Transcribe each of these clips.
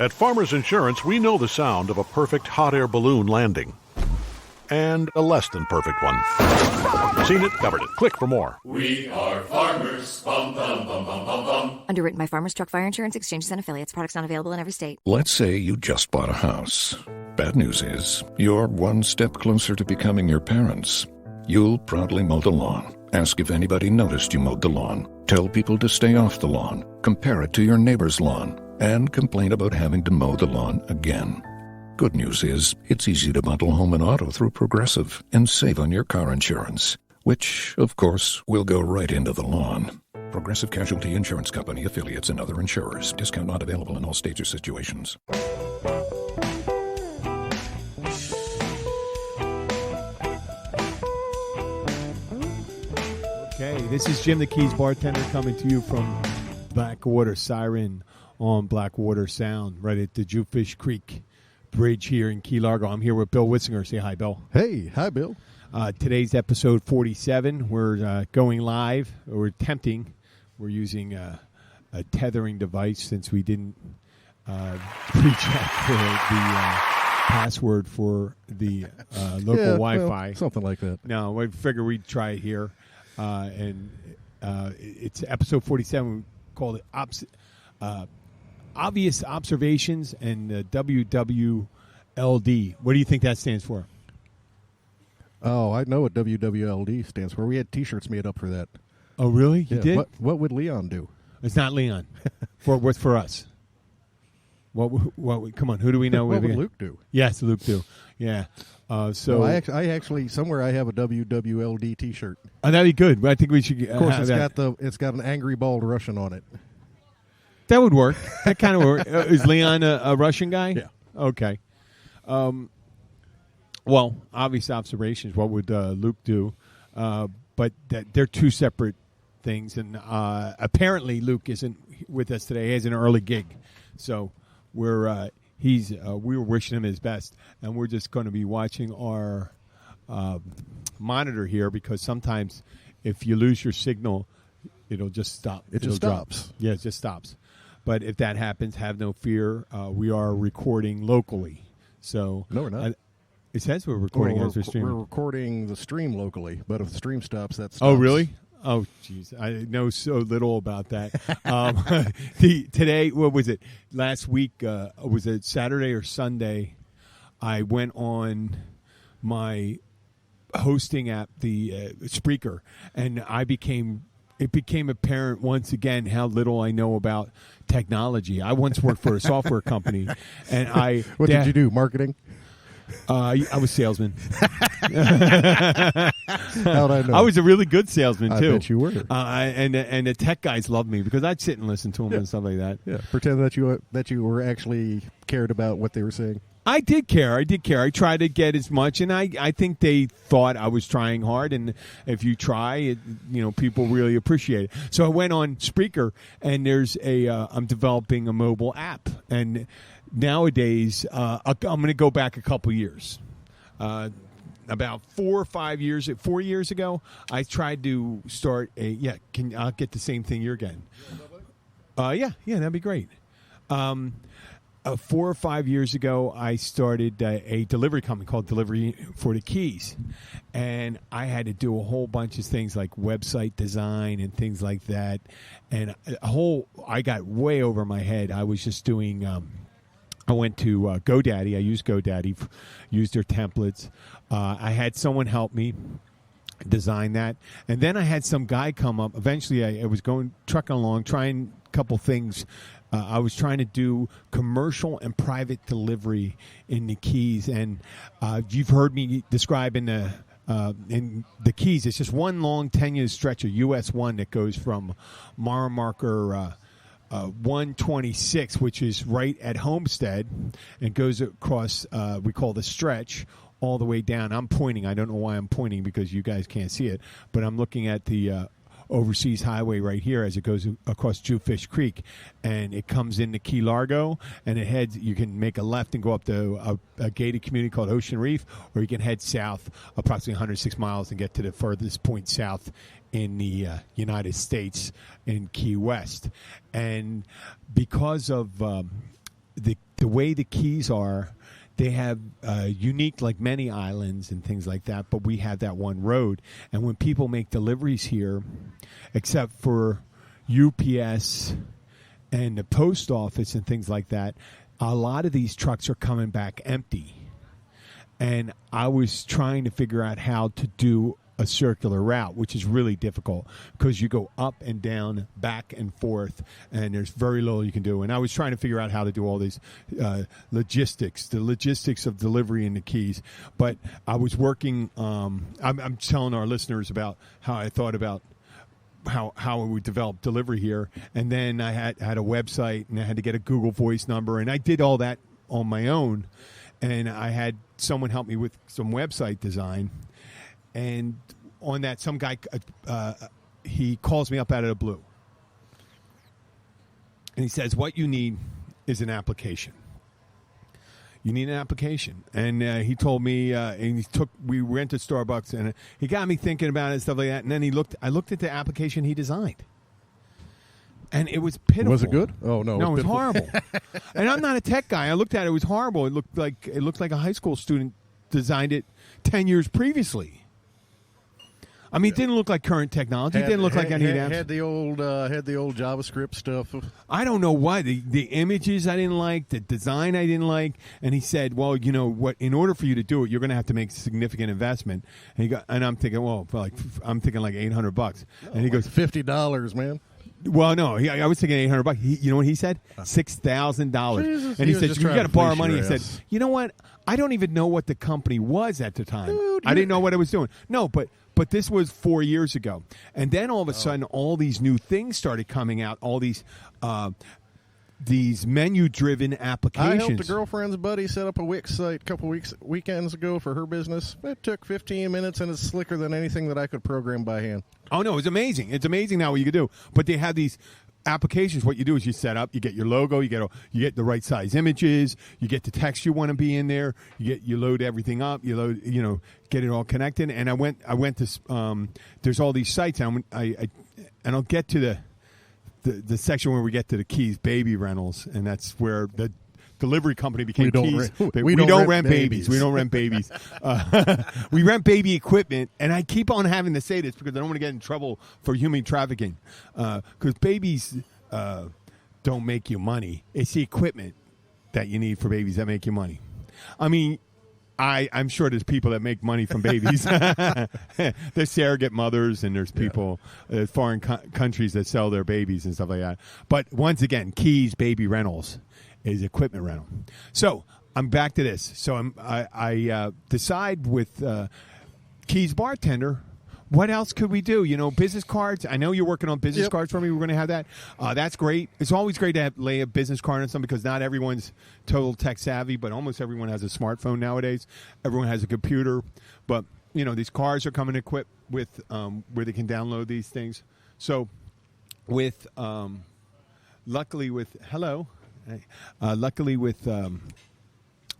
At Farmers Insurance, we know the sound of a perfect hot air balloon landing. And a less than perfect one. Seen it, covered it. Click for more. We are Farmers. Bum, bum, bum, bum, bum, bum. Underwritten by Farmers Truck Fire Insurance Exchanges and Affiliates. Products not available in every state. Let's say you just bought a house. Bad news is, you're one step closer to becoming your parents. You'll proudly mow the lawn. Ask if anybody noticed you mowed the lawn. Tell people to stay off the lawn. Compare it to your neighbor's lawn. And complain about having to mow the lawn again. Good news is, it's easy to bundle home and auto through Progressive and save on your car insurance, which, of course, will go right into the lawn. Progressive Casualty Insurance Company, affiliates, and other insurers. Discount not available in all states or situations. Okay, this is Jim the Keys bartender coming to you from Blackwater Siren on Blackwater Sound, right at the Jewfish Creek Bridge here in Key Largo. I'm here with Bill Witzinger. Say hi, Bill. Hey, hi, Bill. Today's episode 47. We're going live. We're attempting. We're using a tethering device since we didn't pre-check the password for the local Wi-Fi. Well, something like that. No, we figured we'd try it here. It's episode 47. We called it Obvious Observations and WWLD. What do you think that stands for? Oh, I know what WWLD stands for. We had T-shirts made up for that. Oh, really? You did? What would Leon do? It's not Leon. What's for us? What? Come on. Who do we know? What would Luke do? Yes, Luke do. Yeah. So no, I actually somewhere I have a WWLD T-shirt. Oh, that'd be good. I think we should. Of course, it's got an angry bald Russian on it. That would work. That kind of work. Is Leon a Russian guy? Yeah. Okay. Well, obvious observations. What would Luke do? But they're two separate things, and apparently Luke isn't with us today. He has an early gig, so we were wishing him his best, and we're just going to be watching our monitor here because sometimes if you lose your signal, it'll just stop. It just stops. Yeah, it just stops. But if that happens, have no fear. We are recording locally. So no, we're not. It says we're recording as we're streaming. We're recording the stream locally, but if the stream stops, that stops. Oh, really? Oh, jeez. I know so little about that. Today, what was it? Last week, was it Saturday or Sunday? I went on my hosting app, the Spreaker, and it became apparent once again how little I know about technology. I once worked for a software company, and What did you do? Marketing? I was salesman. How'd I know? I was a really good salesman too. I bet you were. And the tech guys loved me because I'd sit and listen to them and stuff like that. Yeah, pretend that you were actually cared about what they were saying. I did care. I tried to get as much, and I think they thought I was trying hard. And if you try, people really appreciate it. So I went on Spreaker, and there's I'm developing a mobile app, and nowadays I'm going to go back a couple years. About 4 years ago, I tried to start I'll get the same thing you're getting. Yeah, that'd be great. 4 or 5 years ago, I started a delivery company called Delivery for the Keys. And I had to do a whole bunch of things like website design and things like that. And I got way over my head. I was just doing, I went to GoDaddy. I used GoDaddy, used their templates. I had someone help me design that. And then I had some guy come up. Eventually, I was trucking along, trying a couple things. I was trying to do commercial and private delivery in the Keys, and you've heard me describe in the Keys. It's just one long 10-year stretch of US 1 that goes from mile marker 126, which is right at Homestead, and goes across. We call the stretch all the way down. I'm pointing. I don't know why I'm pointing because you guys can't see it, but I'm looking at the overseas highway right here as it goes across Jewfish Creek, and it comes into Key Largo, and it heads. You can make a left and go up to a gated community called Ocean Reef, or you can head south approximately 106 miles and get to the furthest point south in the United States in Key West. And because of the the way the keys are, they have unique, like many islands and things like that, but we have that one road. And when people make deliveries here, except for UPS and the post office and things like that, a lot of these trucks are coming back empty. And I was trying to figure out how to do a circular route, which is really difficult because you go up and down, back and forth, and there's very little you can do. And I was trying to figure out how to do all these the logistics of delivery and the keys. But I was working. I'm telling our listeners about how I thought about how we develop delivery here, and then I had a website, and I had to get a Google Voice number, and I did all that on my own. And I had someone help me with some website design. And on that, some guy, he calls me up out of the blue. And he says, what you need is an application. You need an application. And he told me, and we went to Starbucks, and he got me thinking about it and stuff like that. And then I looked at the application he designed. And it was pitiful. Was it good? Oh, no. No, it was pitiful. horrible. And I'm not a tech guy. I looked at it. It was horrible. It looked like a high school student designed it 10 years previously. I mean, it didn't look like current technology. It didn't look like any apps. Had the old JavaScript stuff. I don't know why. The images I didn't like. The design I didn't like. And he said, well, you know what? In order for you to do it, you're going to have to make significant investment. And I'm thinking, well, I'm thinking like $800. And he goes, $50, man. Well, no, I was thinking $800. You know what he said? $6,000. And he said, "You got to borrow money." He said, "You know what? I don't even know what the company was at the time. Dude, I didn't know what it was doing." No, but this was 4 years ago, and then all of a sudden, all these new things started coming out. All these menu-driven applications. I helped a girlfriend's buddy set up a Wix site a couple weekends ago for her business. It took 15 minutes, and it's slicker than anything that I could program by hand. Oh, no, it's amazing. It's amazing now what you can do. But they have these applications. What you do is you set up, you get your logo, you get the right size images, you get the text you want to be in there, you load everything up, get it all connected. And I went to there's all these sites, and I'll get to the section where we get to the Keys baby rentals, and that's where the delivery company became Keys. We don't rent babies. We don't rent babies. We rent baby equipment, and I keep on having to say this because I don't want to get in trouble for human trafficking. Because babies don't make you money. It's the equipment that you need for babies that make you money. I mean, I'm sure there's people that make money from babies. There's surrogate mothers, and there's people, foreign countries that sell their babies and stuff like that. But once again, Keys Baby Rentals is equipment rental. So I'm back to this. So I decide with Keys Bartender, what else could we do? Business cards. I know you're working on business cards for me. We're going to have that. That's great. It's always great to lay a business card on something because not everyone's total tech savvy, but almost everyone has a smartphone nowadays. Everyone has a computer. But, these cards are coming equipped with where they can download these things. So luckily with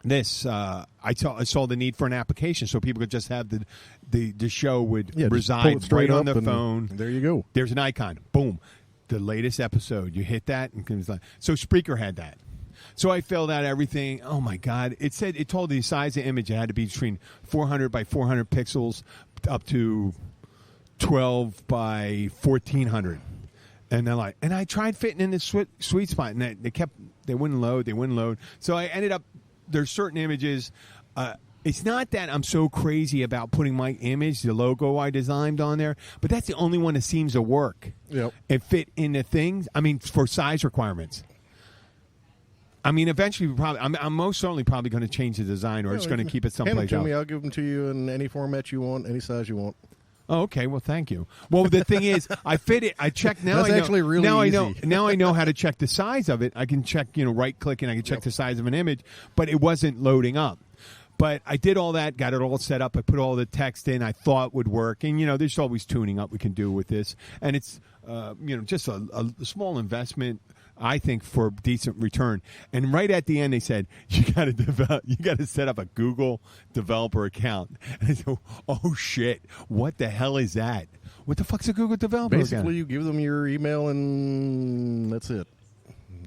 this, I saw the need for an application so people could just have the show would reside right on the phone. There you go. There's an icon. Boom. The latest episode. You hit that. So Spreaker had that. So I filled out everything. Oh, my God. It told the size of image. It had to be between 400 by 400 pixels up to 12 by 1400. And I tried fitting in this sweet spot, and they wouldn't load. So I ended up, there's certain images. It's not that I'm so crazy about putting my image, the logo I designed on there, but that's the only one that seems to work. Yep. It fit into things. I mean, for size requirements. I mean, eventually, I'm most certainly probably going to change the design, or just going to keep it someplace else. Hand them to me. else. I'll give them to you in any format you want, any size you want. Oh, okay. Well, thank you. Well, the thing is, I fit it. I checked now. That's actually really easy. Now I know how to check the size of it. I can check, right click, and I can check the size of an image, but it wasn't loading up. But I did all that, got it all set up. I put all the text in I thought would work. And, there's always tuning up we can do with this. And it's, just a small investment, I think, for decent return. And right at the end, they said, you got to set up a Google developer account. And I said, oh, shit, what the hell is that? What the fuck's a Google developer account? Basically, you give them your email, and that's it.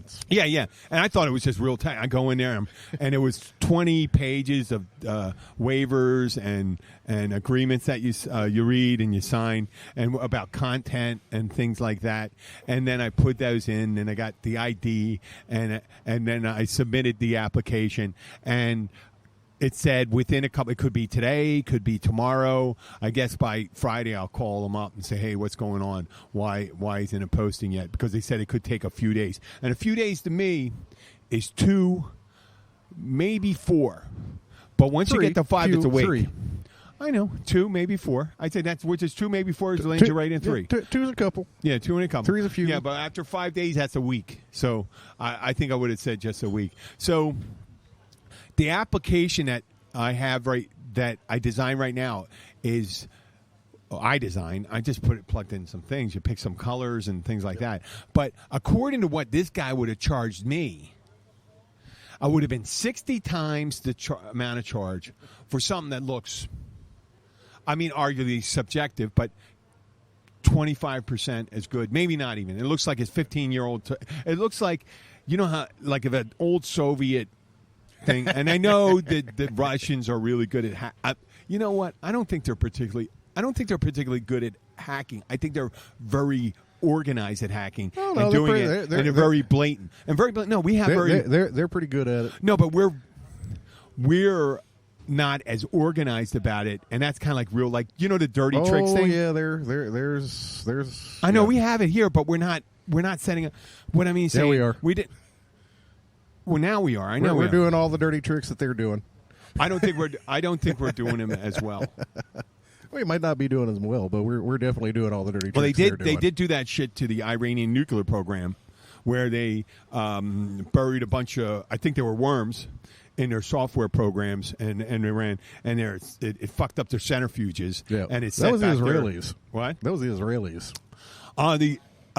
documents. Yeah. And I thought it was just real time. I go in there, and it was 20 pages of waivers and agreements that you read and you sign, and about content and things like that. And then I put those in, and I got the ID, and then I submitted the application, and it said within a couple. It could be today, could be tomorrow. I guess by Friday I'll call them up and say, "Hey, what's going on? Why isn't it posting yet?" Because they said it could take a few days, and a few days to me is 2, maybe 4. But once you get to 5, it's a week. 3. I know 2, maybe 4. I'd say that's which is 2, maybe 4 is lands you right in 3. Yeah, 2's a couple. Yeah, 2 and a couple. 3's a few. Yeah, but after 5 days, that's a week. So I think I would have said just a week. So. The application that I have that I design right now is I just plugged in some things. You pick some colors and things like that. But according to what this guy would have charged me, I would have been 60 times the amount of charge for something that looks, I mean, arguably subjective, but 25% as good. Maybe not even. It looks like it's 15-year-old. It looks like, you know how, like if an old Soviet thing, and I know that the Russians are really good at you know what? I don't think they're particularly good at hacking. I think they're very organized at hacking and doing it, and they're very blatant and very blatant. No, we have they're pretty good at it. No, but we're not as organized about it, and that's kind of like real, like, you know, the dirty tricks thing. Oh yeah, there's. I know we have it here, but we're not setting up. What I mean, saying, we are. We did. Well, now we are. I know we're doing all the dirty tricks that they're doing. I don't think we're doing them as well. We might not be doing as well, but we're definitely doing all the dirty tricks. Well, they did do that shit to the Iranian nuclear program, where they buried a bunch of, I think they were worms, in their software programs, and they ran, and it fucked up their centrifuges. Yeah, and that was the Israelis. What? That was the Israelis.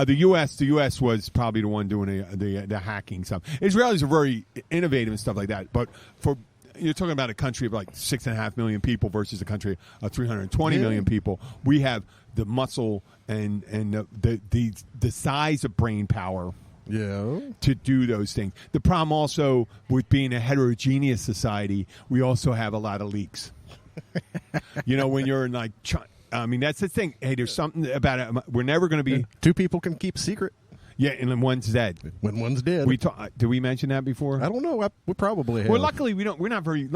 The U.S. was probably the one doing the hacking stuff. Israelis are very innovative and stuff like that. But you're talking about a country of like 6.5 million people versus a country of 320 million people. We have the muscle and the size of brain power. Yeah. To do those things. The problem also with being a heterogeneous society, we also have a lot of leaks. You know, when you're in like. I mean, that's the thing. Hey, there's something about it. We're never going to be... 2 people can keep a secret. Yeah, and then one's dead. When one's dead. Did we mention that before? I don't know. We probably have. Well, luckily, we're not very...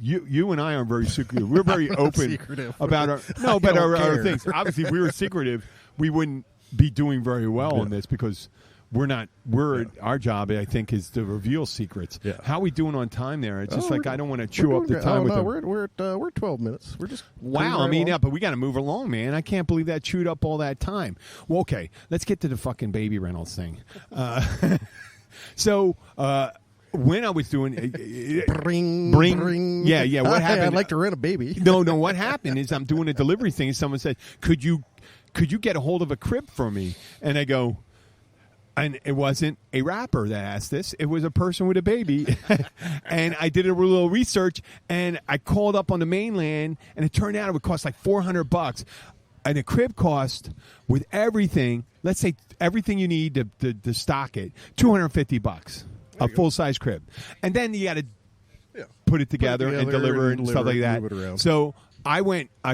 You and I aren't very secretive. We're very open about our... No, but our things. Obviously, if we were secretive, we wouldn't be doing very well on this, because... Our job, I think, is to reveal secrets. Yeah. How are we doing on time there? It's just like I don't want to chew up the time with them. We're 12 minutes. We're just wow. I mean, yeah, but we got to move along, man. I can't believe that chewed up all that time. Well, okay, let's get to the fucking baby rentals thing. So when I was doing bring, yeah, what happened? I'd like to rent a baby. No. What happened is I'm doing a delivery thing, and someone said, "Could you get a hold of a crib for me?" And I go. And it wasn't a rapper that asked this. It was a person with a baby. And I did a little research, and I called up on the mainland, and it turned out it would cost like $400. And a crib cost, with everything, let's say everything you need to stock it, $250. A full-size crib. And then you got to put it together and deliver it and stuff like that. So... I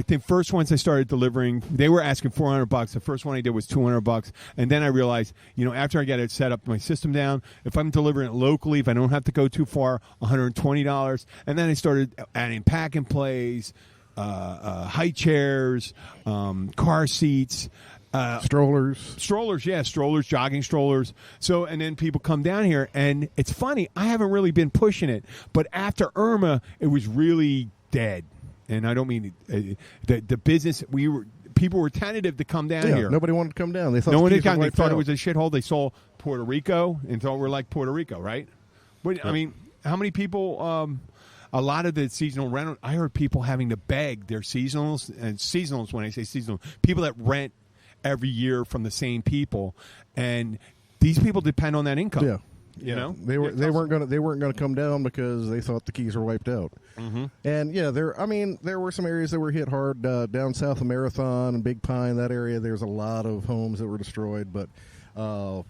think first once I started delivering, they were asking $400. The first one I did was $200. And then I realized, you know, after I got it set up, my system down, if I'm delivering it locally, if I don't have to go too far, $120. And then I started adding pack and plays, high chairs, car seats. Strollers, jogging strollers. So, and then people come down here, and it's funny, I haven't really been pushing it. But after Irma, it was really dead. And I don't mean the business. People were tentative to come down here. Nobody wanted to come down. They thought They thought it was a shithole. They saw Puerto Rico and thought we're like Puerto Rico, right? But I mean, how many people? A lot of the seasonal rental. I heard people having to beg their seasonals, and seasonals. When I say seasonal, people that rent every year from the same people, and these people depend on that income. Yeah. You know, they weren't gonna come down because they thought the keys were wiped out. Mm-hmm. And there were some areas that were hit hard down south of Marathon and Big Pine. That area, there's a lot of homes that were destroyed. But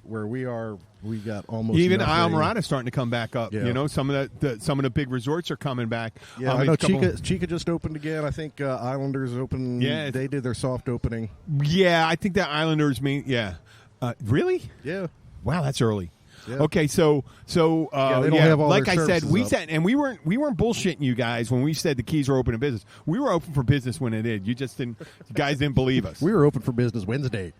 where we are, We got almost Even nothing. Islamorada's starting to come back up. Yeah. You know, some of the big resorts are coming back. Yeah, I a know couple- Chica just opened again. I think Islanders opened. Yeah. They did their soft opening. Yeah, I think the Islanders mean. Yeah, really? Yeah. Wow, that's early. Yeah. Okay, so they don't have all like their I said, services we up. said, and we weren't bullshitting you guys when we said the Keys were open to business. We were open for business when it did. You just didn't. You guys didn't believe us. We were open for business Wednesday.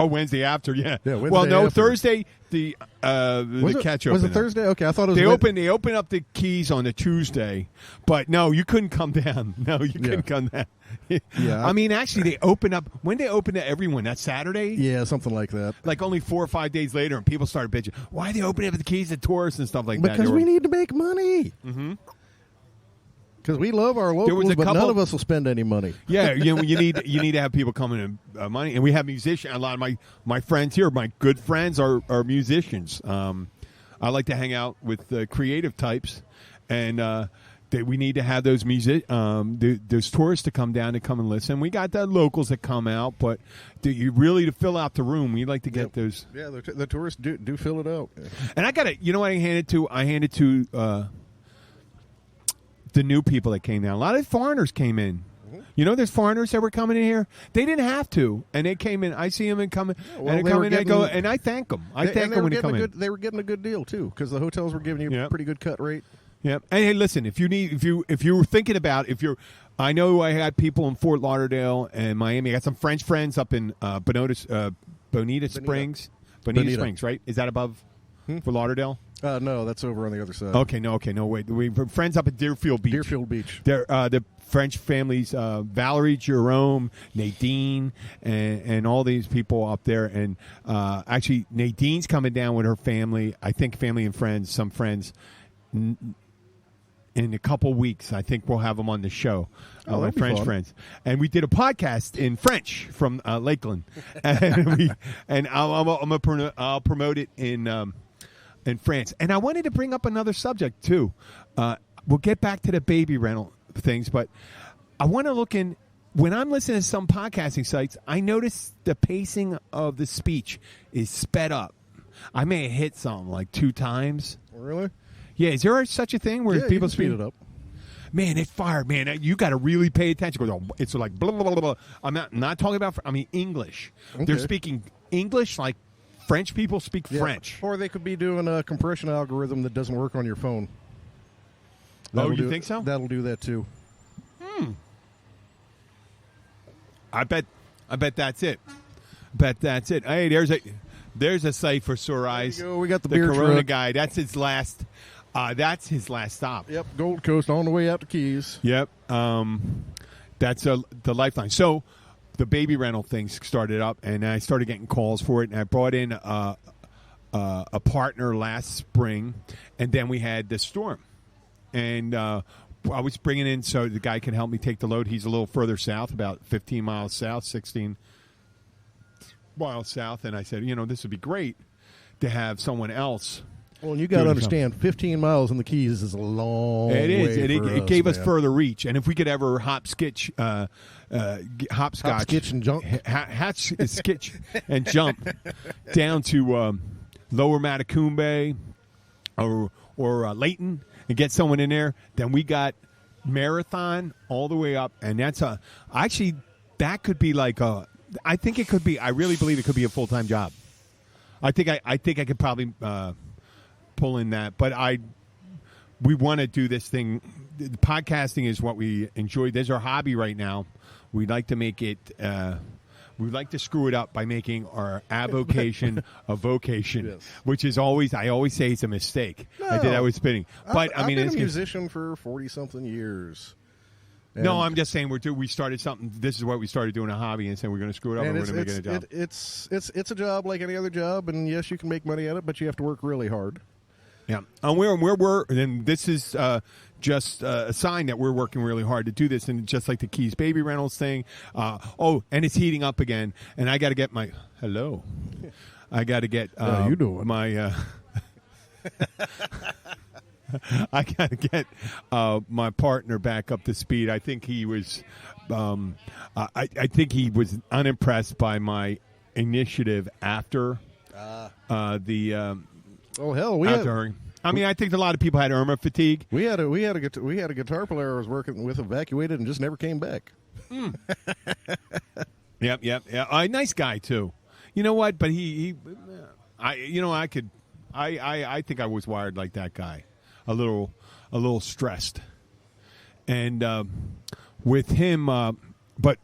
Oh, Wednesday after, yeah. Yeah, Wednesday well, no, after. Thursday the catch Was opened it Thursday? Okay, I thought it was. They opened up the Keys on a Tuesday, but no, you couldn't come down. No, you couldn't come down. Yeah. I mean, actually, they opened up when they opened to everyone. That Saturday, Yeah, something like that. like only 4 or 5 days later, and people started bitching. Why are they opening up the Keys to tourists and stuff like that? Because we need to make money. Mm-hmm. Because we love our was locals, a but couple- none of us will spend any money. Yeah, you need to have people coming in money, and we have musicians. A lot of my friends here, my good friends, are musicians. I like to hang out with creative types, and we need to have those those tourists to come down and come and listen. We got the locals that come out, but to fill out the room, we like to get those. Yeah, the tourists do fill it out. And I got to, you know what I handed to? I handed to the new people that came down. A lot of foreigners came in. You know, there's foreigners that were coming in here. They didn't have to, and they came in. I see them and coming, well, and they they come were in. And I go, getting- and I thank them. I And thank they them were when they getting come a in. good, They were getting a good deal too, because the hotels were giving you Yep. a pretty good cut rate. Yeah. And hey, listen, if you were thinking about I know I had people in Fort Lauderdale and Miami. I got some French friends up in Bonita Springs. Bonita Springs, right? Is that above Fort Lauderdale? No, that's over on the other side. Okay, no, wait. We have friends up at Deerfield Beach. Deerfield Beach. They're the French families, Valerie, Jerome, Nadine, and all these people up there. And actually, Nadine's coming down with her family. I think family and friends, some friends. In a couple weeks, I think we'll have them on the show. My that'd be French fun. friends, and we did a podcast in French from Lakeland, and I'll promote it in France. And I wanted to bring up another subject too. We'll get back to the baby rental things, but I want to look in. When I'm listening to some podcasting sites, I notice the pacing of the speech is sped up. I may have hit something like 2 times. Really? Yeah, is there such a thing where Yeah, you people can speed speed it up. Man, it fired, man. You got to really pay attention. It's like blah blah blah blah. I'm not talking about. I mean English. They're Okay. speaking English like French people speak Yeah. French. Or they could be doing a compression algorithm that doesn't work on your phone. Oh, you do- think so? That'll do that too. I bet that's it. Hey, there's a site for sore eyes. you go. We got the the beer Corona truck. guy. That's his last. That's his last stop. Yep, Gold Coast on the way out to Keys. Yep. That's the lifeline. So the baby rental thing started up, and I started getting calls for it, and I brought in a partner last spring, and then we had the storm. And I was bringing in so the guy can help me take the load. He's a little further south, about 15 miles south, 16 miles south. And I said, this would be great to have someone else. Well, and you got to Doing understand, 15 miles in the Keys is a long It is. way for It gave us man. further reach. And if we could ever hopscotch, Hopscotch and jump. skitch and jump down to Lower Matacumbe or Layton and get someone in there, then we got Marathon all the way up, and that's actually that could be like I think it could be. I really believe it could be a full-time job. I think I could probably pull in that, but we want to do this thing. The podcasting is what we enjoy. There's our hobby right now. We'd like to make it. We'd like to screw it up by making our avocation a vocation, Yes. which is always. I always say it's a mistake. I did that with spinning, but I've been it's a musician for 40-something years. no. And- I'm just saying we started something. This is what we started doing a hobby, and saying we're going to screw it up and And we're going to make it a job. it's a job like any other job, and yes, you can make money at it, but you have to work really hard. Yeah, and we're and this is just a sign that we're working really hard to do this, and just like the Keys baby rentals thing. And it's heating up again, and I got to get my hello. I got to get How you doing? my. I got to get my partner back up to speed. I think he was. I think he was unimpressed by my initiative after Oh hell, we after had, her. I mean, I think a lot of people had Irma fatigue. we had a guitar player I was working with evacuated and just never came back. Yep. Nice guy too. You know what? But I think I was wired like that guy, a little stressed, and with him, but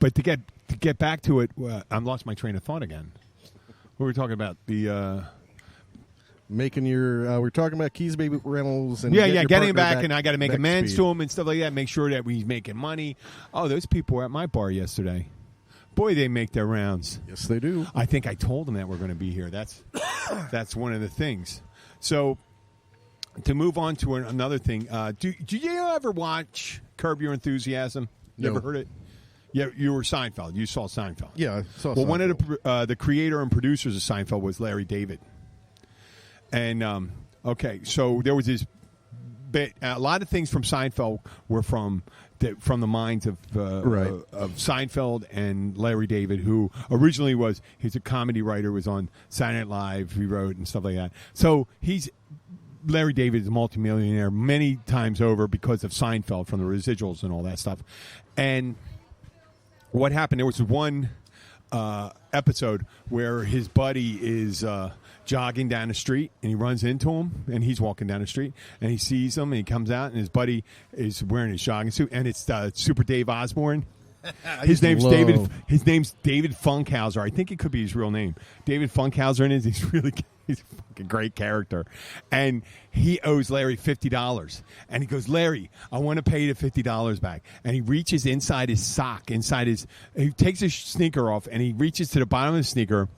to get back to it, I lost my train of thought again. What were we talking about? The Making your, we're talking about Keys Baby Rentals and getting him back, and I got to make amends speed. to him and stuff like that. Make sure that he's making money. Oh, those people were at my bar yesterday. Boy, they make their rounds. Yes, they do. I think I told them that we're going to be here. That's one of the things. So to move on to another thing, do you ever watch Curb Your Enthusiasm? You No. ever heard it? Yeah, you were Seinfeld. You saw Seinfeld. Yeah, I saw Well, one of Seinfeld. the creator and producers of Seinfeld was Larry David. And okay, so there was this bit. A lot of things from Seinfeld were from the minds of Right. of Seinfeld and Larry David, who originally he's a comedy writer, was on Saturday Night Live, he wrote and stuff like that. So Larry David is a multimillionaire many times over because of Seinfeld, from the residuals and all that stuff. And what happened? There was one episode where his buddy is jogging down the street, and he runs into him, and he's walking down the street, and he sees him, and he comes out, and his buddy is wearing his jogging suit, and it's Super Dave Osborne. His name's David. His name's David Funkhauser. I think it could be his real name. David Funkhauser, and he's a fucking great character. And he owes Larry $50, and he goes, "Larry, I want to pay you the $50 back." And he reaches inside his sock, he takes his sneaker off, and he reaches to the bottom of the sneaker,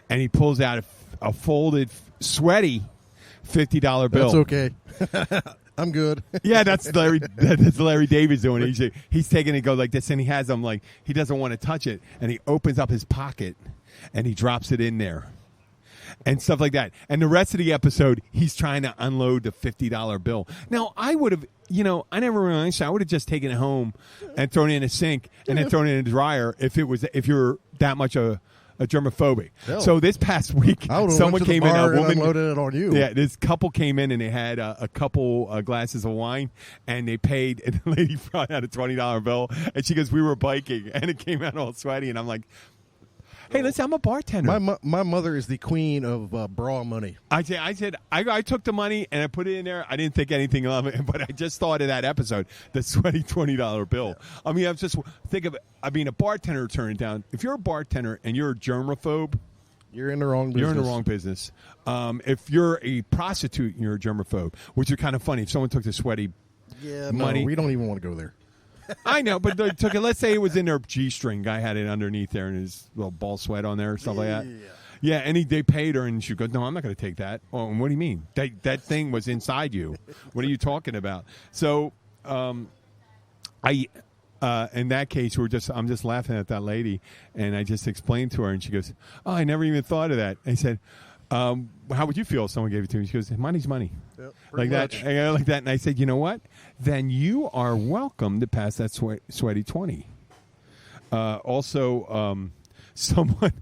and he pulls out a folded, sweaty $50 bill. That's okay. I'm good. Yeah, that's Larry. That's Larry David's doing it. He's taking it, go like this, and he has them like he doesn't want to touch it, and he opens up his pocket, and he drops it in there, and stuff like that. And the rest of the episode, he's trying to unload the $50 bill. Now, I would have, I never realized. I would have just taken it home and thrown it in a sink, and then thrown it in a dryer if you're that much a germophobic. Hell. So this past week, I would have someone went to the came in, bar a and woman unloaded it on you. Yeah, this couple came in and they had a couple glasses of wine, and they paid, and the lady brought out a $20 bill, and she goes, "We were biking," and it came out all sweaty, and I'm like, "Hey, listen, I'm a bartender." My mother is the queen of bra money. I said, I took the money and I put it in there. I didn't think anything of it, but I just thought of that episode, the sweaty $20 bill. I mean, I was just think of it. I mean, a bartender turned it down. If you're a bartender and you're a germaphobe, You're in the wrong business. you're in the wrong business. If you're a prostitute and you're a germaphobe, which is kind of funny. If someone took the sweaty money, No, we don't even want to go there. I know, but they took it. Let's say it was in their G-string. Guy had it underneath there, and his little ball sweat on there, or stuff like that. Yeah, and they paid her, and she goes, "No, I'm not going to take that." Oh, and what do you mean? That thing was inside you. What are you talking about? So, in that case, I'm just laughing at that lady, and I just explained to her, and she goes, "Oh, I never even thought of that." I said, "How would you feel if someone gave it to me?" She goes, "Money's money." Yep, Like pretty that, much. like that, and I said, "You know what? Then you are welcome to pass that sweaty 20." Also, someone.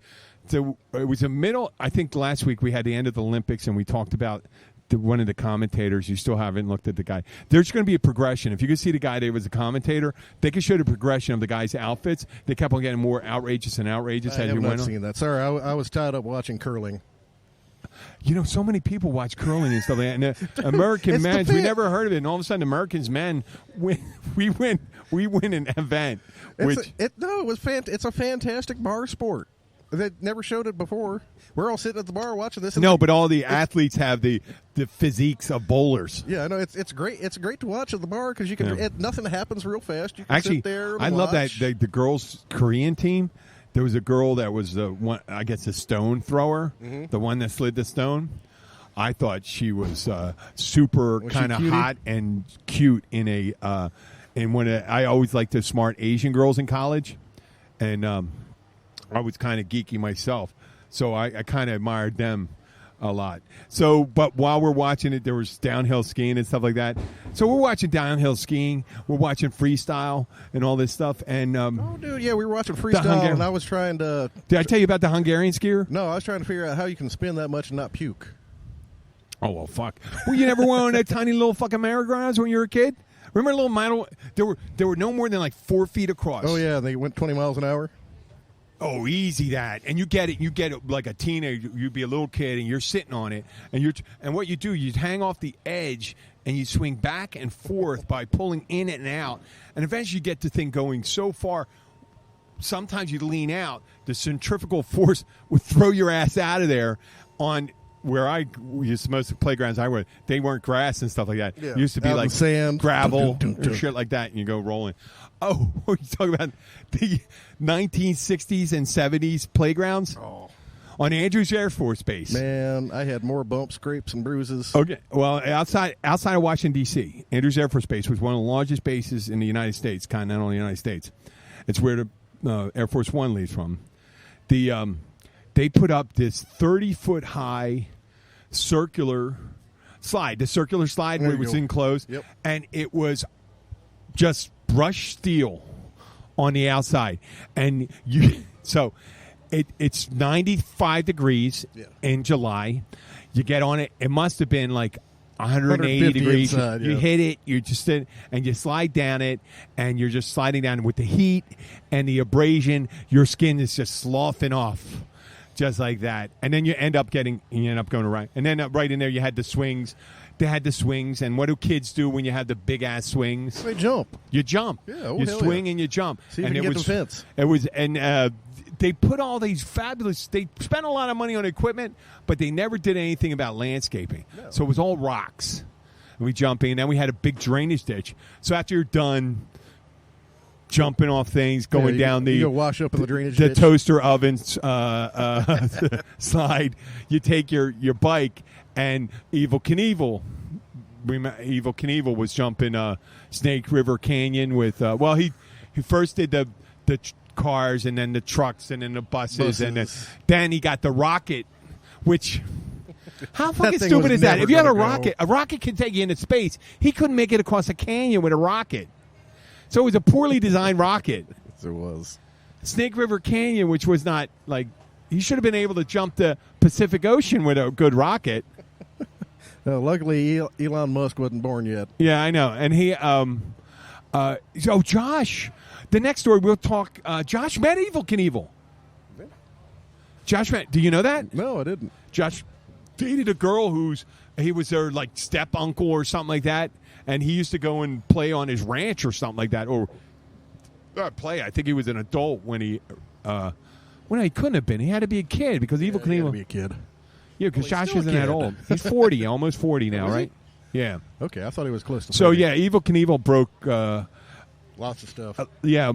So it was a middle. I think last week we had the end of the Olympics, and we talked about one of the commentators. You still haven't looked at the guy. There's going to be a progression. If you could see the guy that was a commentator, they could show the progression of the guy's outfits. They kept on getting more outrageous and outrageous I as have you not went on. seen that. Sorry, I was tied up watching curling. So many people watch curling and stuff like that. And American It's the men's, we fan- never heard of it. And all of a sudden, Americans men win. We win an event. Which It was it's a fantastic bar sport. They never showed it before. We're all sitting at the bar watching this. And no, but all the athletes have the physiques of bowlers. yeah, no, it's great. It's great to watch at the bar because you can. Yeah. Nothing happens real fast. You can Actually, sit there. And I love that watch. the girls' Korean team. There was a girl that was the one, I guess, the stone thrower, the one that slid the stone. I thought she was super Was she kind of cutie? hot and cute in one of. I always liked the smart Asian girls in college, and I was kind of geeky myself, so I kind of admired them. a lot. So, but while we're watching it, there was downhill skiing and stuff like that. So we're watching downhill skiing. We're watching freestyle and all this stuff. And Oh, dude, yeah, we were watching freestyle, and I was trying to... Did I tell you about the Hungarian skier? No, I was trying to figure out how you can spin that much and not puke. Oh, well, fuck. Well, you never went on that tiny little fucking merry-go-rounds when you were a kid? Remember little model? There were no more than like 4 feet across. Oh, yeah, they went 20 miles an hour. Oh, easy that. And you get it like a teenager. You'd be a little kid and you're sitting on it. And what you do, you hang off the edge and you swing back and forth by pulling in and out. And eventually you get the thing going so far. Sometimes you lean out. The centrifugal force would throw your ass out of there. On where I used to, most of the playgrounds I went, they weren't grass and stuff like that. Yeah. It used to be Out in like sand. gravel Dun, dun, dun, or shit like that, and you go rolling. Oh, you talking about the 1960s and 70s playgrounds? Oh. On Andrews Air Force Base. Man, I had more bumps, scrapes, and bruises. Okay, well, outside of Washington, D.C., Andrews Air Force Base was one of the largest bases in the United States, continental United States. It's where the Air Force One leaves from. They put up this 30-foot high circular slide, the circular slide where it was enclosed, Yep. and it was just brushed steel on the outside. And it's 95 degrees in July. You get on it. It must have been like 180 degrees. Inside, you hit it. You just and you slide down it, and you're just sliding down with the heat and the abrasion. Your skin is just sloughing off, just like that. And then you end up going right. And then right in there, you had the swings. They had the swings, and what do kids do when you have the big ass swings? They jump. You jump. Yeah, you swing and you jump. See if and you can it get was the fence. It was they put all these fabulous. They spent a lot of money on equipment, but they never did anything about landscaping. No. So it was all rocks. And we jumping, and then we had a big drainage ditch. So after you're done jumping off things, going down you go wash up in the drainage the ditch. toaster ovens slide, you take your bike, and Evel Knievel was jumping Snake River Canyon with he first did the cars, and then the trucks, and then the buses. And then he got the rocket, which how fucking thing stupid was is that? never If you have a gonna go. rocket can take you into space. He couldn't make it across a canyon with a rocket, so it was a poorly designed rocket. Yes, it was. Snake River Canyon, which was not like he should have been able to jump the Pacific Ocean with a good rocket. Luckily, Elon Musk wasn't born yet. Yeah, I know. And he, Josh, the next story we'll talk. Josh met Evel Knievel. Josh met. Do you know that? No, I didn't. Josh dated a girl he was their like step uncle or something like that, and he used to go and play on his ranch or something like that, or play. I think he was an adult when he couldn't have been. He had to be a kid because Evel He had to Knievel. be a kid. Yeah, because Well, he's Josh still a isn't that kid. old. He's 40, almost 40 now, is he? right? Yeah. Okay, I thought he was close to. So 40. yeah, Evel Knievel broke. Lots of stuff. He had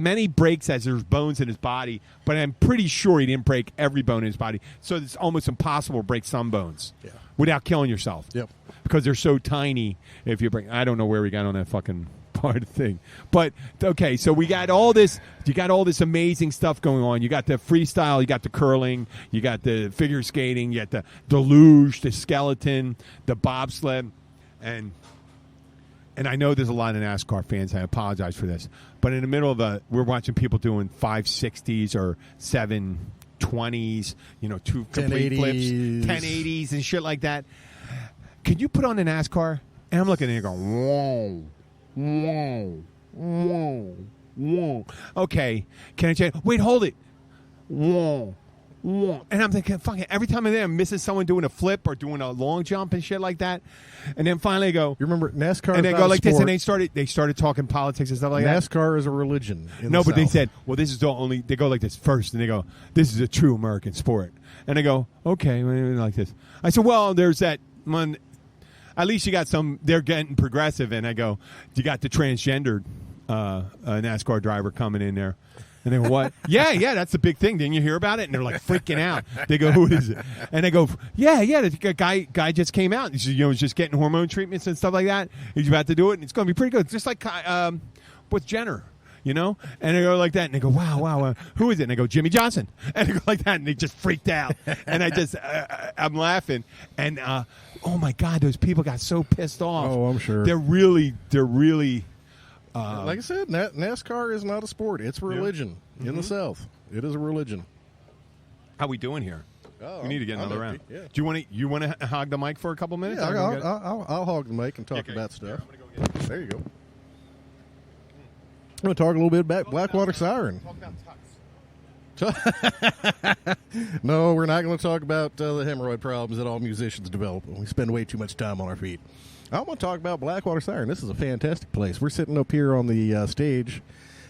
many breaks as there's bones in his body, but I'm pretty sure he didn't break every bone in his body. So it's almost impossible to break some bones without killing yourself. Yep. Because they're so tiny. If you break, I don't know where we got on that fucking part of the thing, but okay. So we got all this. You got all this amazing stuff going on. You got the freestyle. You got the curling. You got the figure skating. You got the luge, the skeleton, the bobsled, and I know there's a lot of NASCAR fans. I apologize for this, but in the middle of we're watching people doing 560s or 720s, two complete 1080s. flips, 1080s and shit like that. Can you put on the NASCAR? And I'm looking at it going, whoa, whoa, whoa, whoa. Okay, can I change? Wait, hold it. Whoa. And I'm thinking, fucking, every time I'm there, I'm missing someone doing a flip or doing a long jump and shit like that. And then finally I go, You remember NASCAR? and they is go not a like this, sport. and they started talking politics and stuff like that. NASCAR is a religion. In No, the but they South. said, well, this is the only. They go like this first, and they go, this is a true American sport. And I go, okay, like this. I said, well, there's that one. At least you got some. They're getting progressive, and I go, you got the transgendered NASCAR driver coming in there. And they go, what? yeah, that's the big thing. Didn't you hear about it? And they're like freaking out. They go, who is it? And I go, yeah, the guy just came out. He's just getting hormone treatments and stuff like that. He's about to do it, and it's going to be pretty good. Just like with Jenner. you know? And I go like that, and they go, wow, who is it? And I go, Jimmy Johnson. And I go like that, and they just freaked out. And I just, I'm laughing. And, oh, my God, those people got so pissed off. Oh, I'm sure. They're really like I said, NASCAR is not a sport. It's a religion in the South. It is a religion. how we doing here? Oh, we need to get another round. Yeah. Do you want to hog the mic for a couple minutes? Yeah, I'll hog the mic and talk about stuff. There you go. I'm going to talk a little bit about Blackwater Siren. No, we're not going to talk about the hemorrhoid problems that all musicians develop. We spend way too much time on our feet. I want to talk about Blackwater Siren. This is a fantastic place. We're sitting up here on the stage,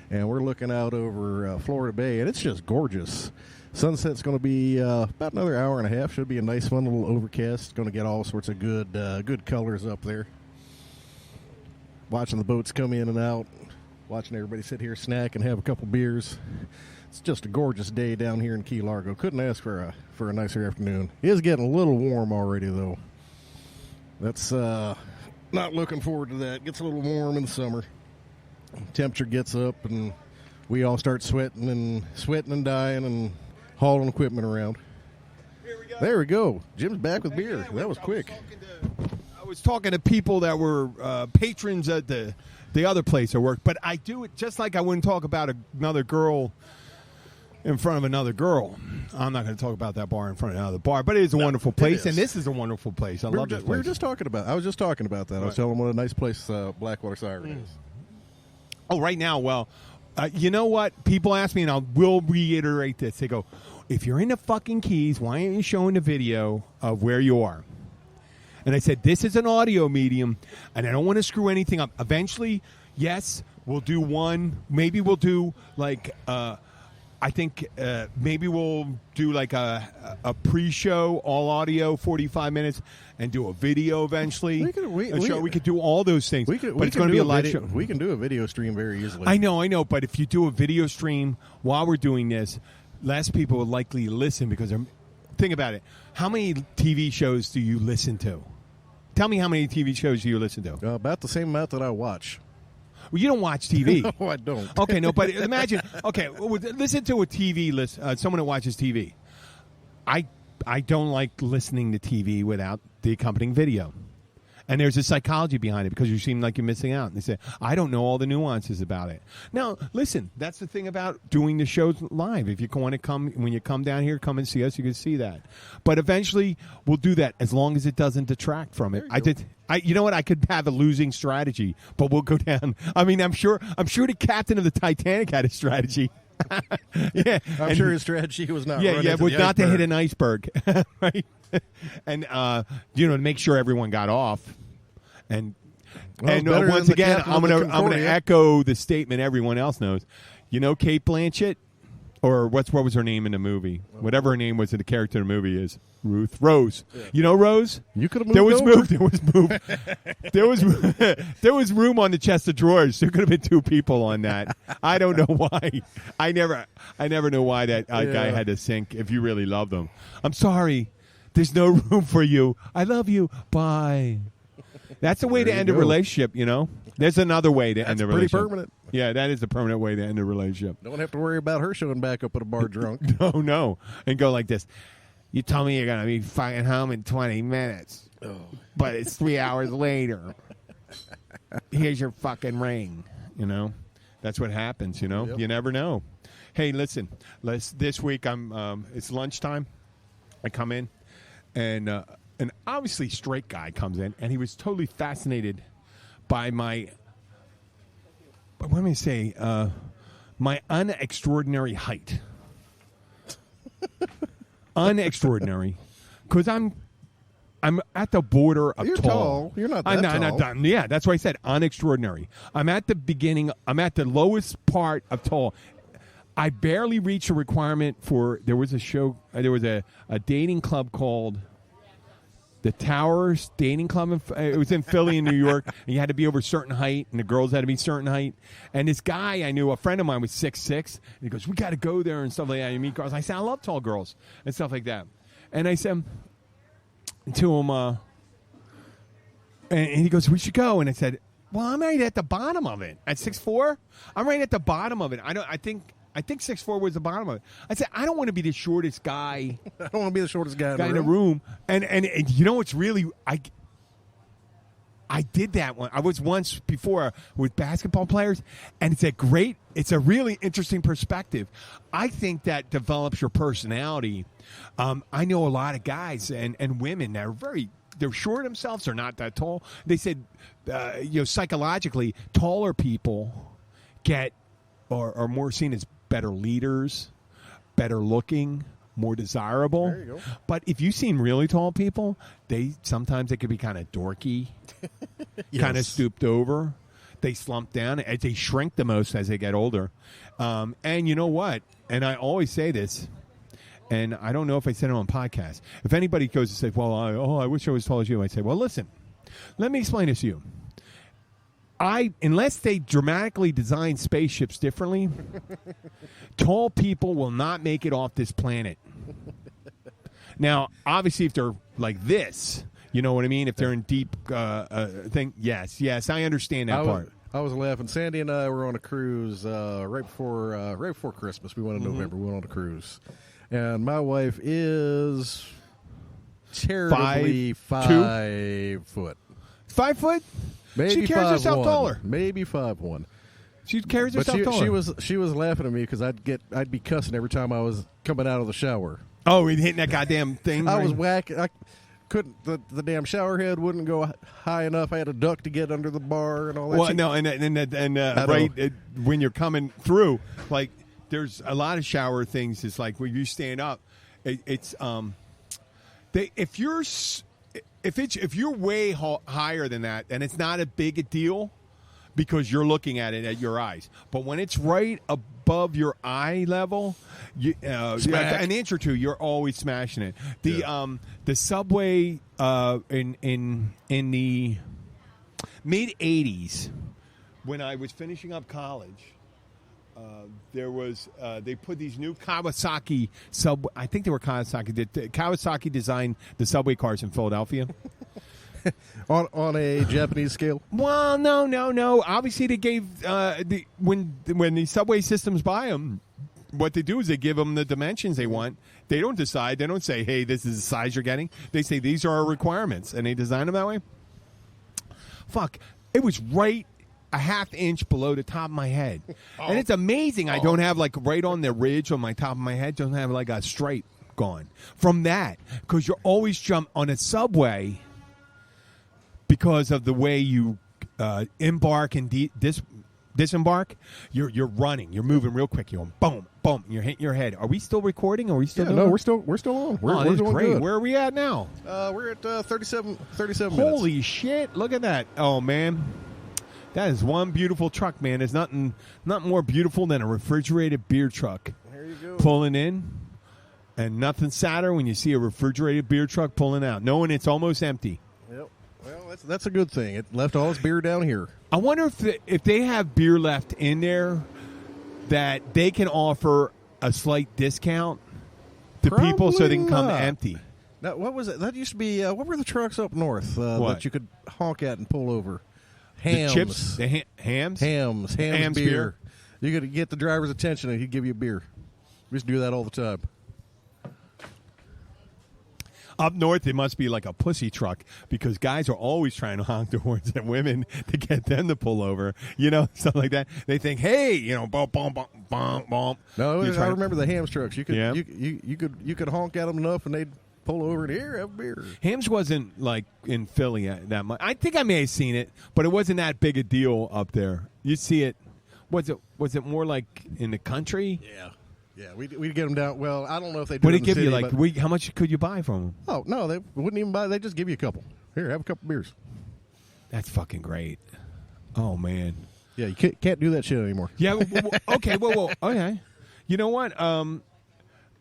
and we're looking out over Florida Bay, and it's just gorgeous. Sunset's going to be about another hour and a half. Should be a nice, fun little overcast. Going to get all sorts of good colors up there. Watching the boats come in and out. Watching everybody sit here, snack, and have a couple beers. It's just a gorgeous day down here in Key Largo. Couldn't ask for a nicer afternoon. It is getting a little warm already, though. That's not looking forward to that. Gets a little warm in the summer. Temperature gets up, and we all start sweating and dying and hauling equipment around. Here we go. There we go. Jim's back with beer. That was quick. I was talking to people that were patrons at the other place I work, but I do it just like I wouldn't talk about another girl in front of another girl. I'm not going to talk about that bar in front of another bar, but it is a wonderful place, and this is a wonderful place. I love this place. I was just talking about that. I was telling them what a nice place Blackwater Siren is. Oh, right now, well, you know what? People ask me, and I will reiterate this. They go, if you're in the fucking Keys, why aren't you showing the video of where you are? And I said, this is an audio medium, and I don't want to screw anything up. Eventually, yes, we'll do one. Maybe we'll do, like, I think maybe we'll do, like, a pre-show, all audio, 45 minutes, and do a video eventually. We could do all those things. But it's going to be a live show. We can do a video stream very easily. I know. But if you do a video stream while we're doing this, less people will likely listen because they're... Think about it. How many TV shows do you listen to? Tell me how many TV shows do you listen to? About the same amount that I watch. Well, you don't watch TV. No, I don't. Okay, no, but imagine. Okay, listen to a TV list. Someone who watches TV. I don't like listening to TV without the accompanying video. And there's a psychology behind it because you seem like you're missing out. And they say, I don't know all the nuances about it. Now, listen, that's the thing about doing the shows live. If you want to come, when you come down here, come and see us, you can see that. But eventually, we'll do that as long as it doesn't detract from it. You know what? I could have a losing strategy, but we'll go down. I mean, I'm sure the captain of the Titanic had a strategy. Yeah, I'm sure his strategy was not. Was not to hit an iceberg, right? And to make sure everyone got off. And once again, I'm gonna echo the statement everyone else knows. You know, Kate Blanchett, or what was her name in the movie? Whatever her name was in the character in the movie is Rose. Yeah. You know Rose? You could have moved. There was room on the chest of drawers. There could have been two people on that. I don't know why. I never know why that guy had to sink. If you really loved him, I'm sorry. There's no room for you. I love you. Bye. That's the way to end a relationship. You know. There's another way to end a relationship. Pretty permanent. Yeah, that is the permanent way to end a relationship. Don't have to worry about her showing back up at a bar drunk. No. And go like this. You told me you're going to be fucking home in 20 minutes. Oh. But it's 3 hours later. Here's your fucking ring. You know? That's what happens, you know? Yep. You never know. Hey, listen. This week, it's lunchtime. I come in, and an obviously straight guy comes in, and he was totally fascinated by my unextraordinary height. Unextraordinary, because I'm at the border of You're tall. You're not that tall. Not, yeah, that's why I said unextraordinary. I'm at the beginning. I'm at the lowest part of tall. I barely reached a requirement for. There was a show. There was a dating club called the Towers Dating Club. It was in Philly in New York. And you had to be over a certain height, and the girls had to be a certain height. And this guy I knew, a friend of mine, was 6'6", and he goes, "We got to go there and stuff like that. You meet girls." I said, "I love tall girls and stuff like that." And I said to him, and he goes, "We should go." And I said, Well, I'm right at the bottom of it. At 6'4", I'm right at the bottom of it. I think 6'4" was the bottom of it. I said I don't want to be the shortest guy. I don't want to be the shortest guy in the room. And you know what's really I did that one. I was once before with basketball players, and it's a really interesting perspective. I think that develops your personality. I know a lot of guys and women that are they're sure of themselves. They're not that tall. They said, psychologically, taller people are more seen as better leaders, better looking, more desirable. There you go. But if you've seen really tall people, sometimes they could be kind of dorky, kind of stooped over. They slump down. They shrink the most as they get older. And you know what? And I always say this, and I don't know if I said it on podcast. If anybody goes to say, well, I wish I was as tall as you, I'd say, well, listen, let me explain this to you. Unless they dramatically design spaceships differently, tall people will not make it off this planet. Now, obviously, if they're like this, you know what I mean? If they're in deep thing, yes, I understand that part. I was laughing. Sandy and I were on a cruise right before Christmas. We went in November. We went on a cruise, and my wife is charitably 5 foot. 5 foot? Maybe she carries herself taller. Maybe 5'1". She carries herself taller. She was laughing at me because I'd be cussing every time I was coming out of the shower. Oh, he'd hitting that goddamn thing. I was whacking. I couldn't. The damn shower head wouldn't go high enough. I had a duck to get under the bar and all that. Well, shit. no, when you're coming through, like there's a lot of shower things. It's like when you stand up, if you're way higher than that, then it's not a big a deal because you're looking at it at your eyes. But when it's right above your eye level, like an inch or two, you're always smashing it. The subway in the mid '80s, when I was finishing up college. There was they put these new Kawasaki subway. I think they were Kawasaki. Kawasaki designed the subway cars in Philadelphia. on a Japanese scale. Well, no. Obviously, they gave when the subway systems buy them, what they do is they give them the dimensions they want. They don't decide. They don't say, "Hey, this is the size you're getting." They say these are our requirements, and they design them that way. Fuck! It was right a half inch below the top of my head. And it's amazing I don't have like right on the ridge on my top of my head, don't have like a stripe gone from that. Because you're always jump on a subway because of the way you embark and disembark. You're running. You're moving real quick. You're going boom, boom. You're hitting your head. Are we still recording? Are we still doing no, it? we're still on. We're this is doing great. good. Where are we at now? We're at 37 minutes. Holy shit. Look at that. Oh, man. That is one beautiful truck, man. There's nothing more beautiful than a refrigerated beer truck. There you go. Pulling in, and nothing sadder when you see a refrigerated beer truck pulling out, knowing it's almost empty. Yep. Well, that's a good thing. It left all its beer down here. I wonder if they have beer left in there that they can offer a slight discount to people so they can come empty. Now, what was it? That used to be, what were the trucks up north that you could honk at and pull over? Hams. The chips? Hams? Hams beer. You could get the driver's attention and he'd give you a beer. We used to do that all the time. Up north, it must be like a pussy truck because guys are always trying to honk their horns at women to get them to pull over, stuff like that. They think, hey, bum, bum, bum, bum, bum. No, I remember the Hams trucks. You could honk at them enough and they'd pull over and here, have a beer. Hams wasn't like in Philly that much. I think I may have seen it, but it wasn't that big a deal up there. You see it. Was it more like in the country? Yeah, we'd get them down. Well, I don't know if they do. What did it give you? How much could you buy from them? Oh no, they wouldn't even buy. They just give you a couple. Here, have a couple beers. That's fucking great. Oh man. Yeah, you can't do that shit anymore. Yeah. Okay. Well. Okay. You know what?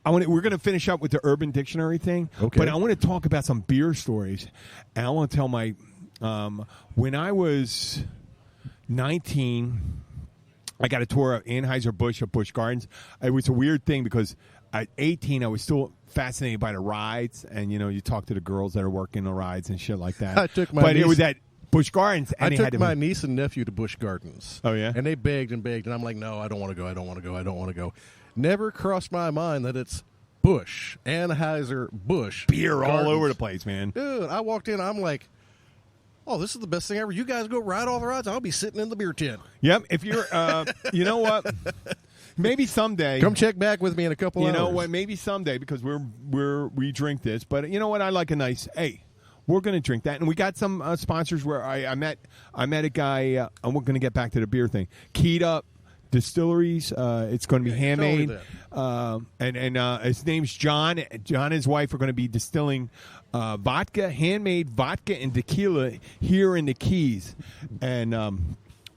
We're going to finish up with the Urban Dictionary thing. Okay. But I want to talk about some beer stories, and I want to tell my when I was 19. I got a tour of Anheuser-Busch at Busch Gardens. It was a weird thing because at 18, I was still fascinated by the rides. And, you talk to the girls that are working the rides and shit like that. I took my But niece, it was that... Busch Gardens. And I they took had to- my niece and nephew to Busch Gardens. Oh, yeah? And they begged, and I'm like, no, I don't want to go. I don't want to go. I don't want to go. Never crossed my mind that it's Busch, Anheuser Busch. beer all Gardens. over the place, man. Dude, I walked in, I'm like, oh, this is the best thing ever. You guys go ride all the rides. I'll be sitting in the beer tent. Yep. If you're, you know what? Maybe someday. Come check back with me in a couple You hours. know what? Maybe someday, because we drink this. But you know what? I like a nice. Hey, we're going to drink that, and we got some sponsors where I met a guy. And we're going to get back to the beer thing. Keyed Up Distilleries. It's going to be Yeah, you told me handmade. And his name's John. John and his wife are going to be distilling handmade vodka and tequila here in the Keys, and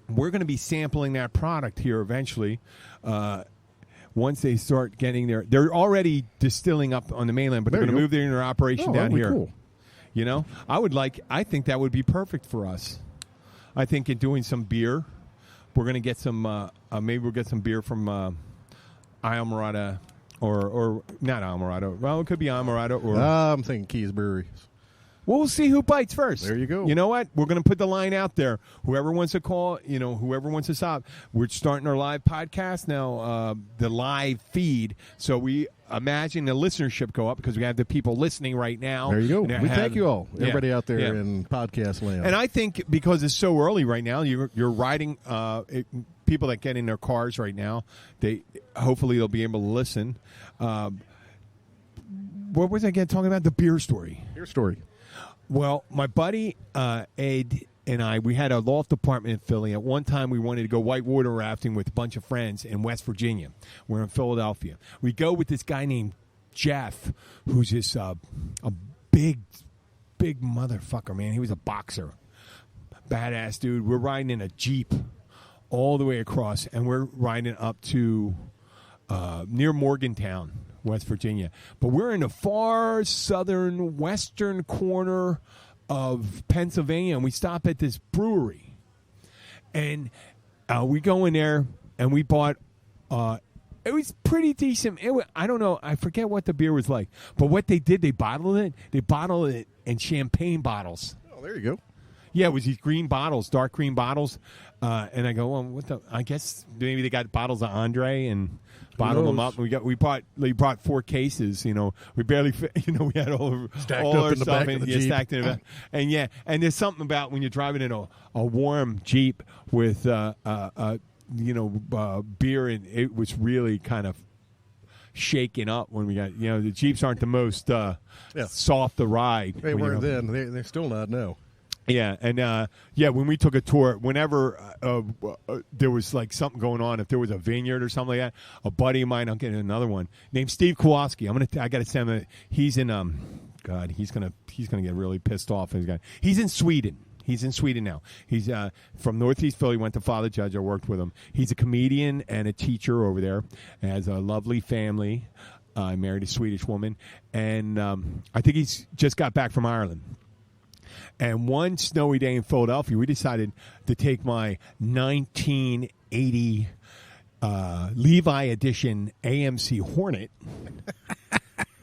we're going to be sampling that product here eventually. Once they start getting there, they're already distilling up on the mainland, but There they're going to you go. move their operation Oh, down that'd be here. cool. You know, I think that would be perfect for us. I think in doing some beer, we're going to get some, maybe we'll get some beer from Islamorada or not Islamorada. Well, it could be Islamorada or. I'm thinking Keys Brewery. Well, we'll see who bites first. There you go. You know what? We're going to put the line out there. Whoever wants to call, whoever wants to stop. We're starting our live podcast now, the live feed. So we imagine the listenership go up because we have the people listening right now. There you go. And We thank you all, Yeah, everybody out there yeah. in podcast land. And I think because it's so early right now, you're riding. People that get in their cars right now, hopefully they'll be able to listen. What was I talking about? The beer story. Your story. Well, my buddy Ed and we had a loft apartment in Philly. At one time, we wanted to go whitewater rafting with a bunch of friends in West Virginia. We're in Philadelphia. We go with this guy named Jeff, who's this a big motherfucker, man. He was a boxer. Badass dude. We're riding in a Jeep all the way across, and we're riding up to near Morgantown, West Virginia. But we're in the far southern western corner of Pennsylvania, and we stop at this brewery. And we go in there, and we bought it was pretty decent. I don't know. I forget what the beer was like. But what they did, they bottled it. They bottled it in champagne bottles. Oh, there you go. Yeah, it was these green bottles, dark green bottles. And I go, well, I guess maybe they got bottles of Andre and bottled them up. And we brought 4 cases. We barely fit. We had all Stacked all up our in the stuff back of the yeah, Jeep. stacked in the back. And there's something about when you're driving in a warm Jeep with beer, and it was really kind of shaken up when we got. The Jeeps aren't the most soft to ride. They when weren't then. They're still not now. Yeah, and when we took a tour, whenever there was like something going on, if there was a vineyard or something like that, a buddy of mine, I'm getting another one named Steve Kowalski. I got to send him. He's in God, he's gonna get really pissed off. He's in Sweden. He's in Sweden now. He's from Northeast Philly. Went to Father Judge. I worked with him. He's a comedian and a teacher over there. Has a lovely family. Married a Swedish woman, and I think he's just got back from Ireland. And one snowy day in Philadelphia, we decided to take my 1980 Levi Edition AMC Hornet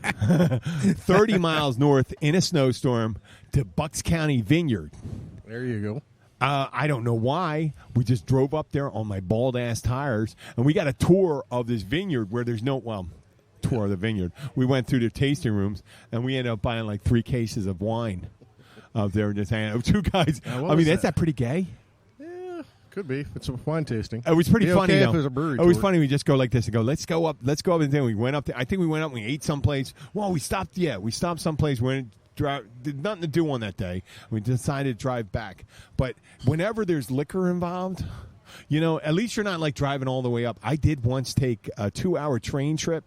30 miles north in a snowstorm to Bucks County Vineyard. There you go. I don't know why. We just drove up there on my bald-ass tires, and we got a tour of this vineyard where there's tour of the vineyard. We went through the tasting rooms, and we ended up buying like 3 cases of wine. Out there, just hanging out. 2 guys. what was that's that? that pretty gay? Yeah, could be. It's a wine tasting. It was pretty Be funny okay though. if it was a brewery It was tour. funny. We just go like this and go. Let's go up. And then we went up. I think we went up. And we ate someplace. Well, we stopped. Yeah, we stopped someplace. We did nothing to do on that day. We decided to drive back. But whenever there's liquor involved, at least you're not like driving all the way up. I did once take a 2-hour train trip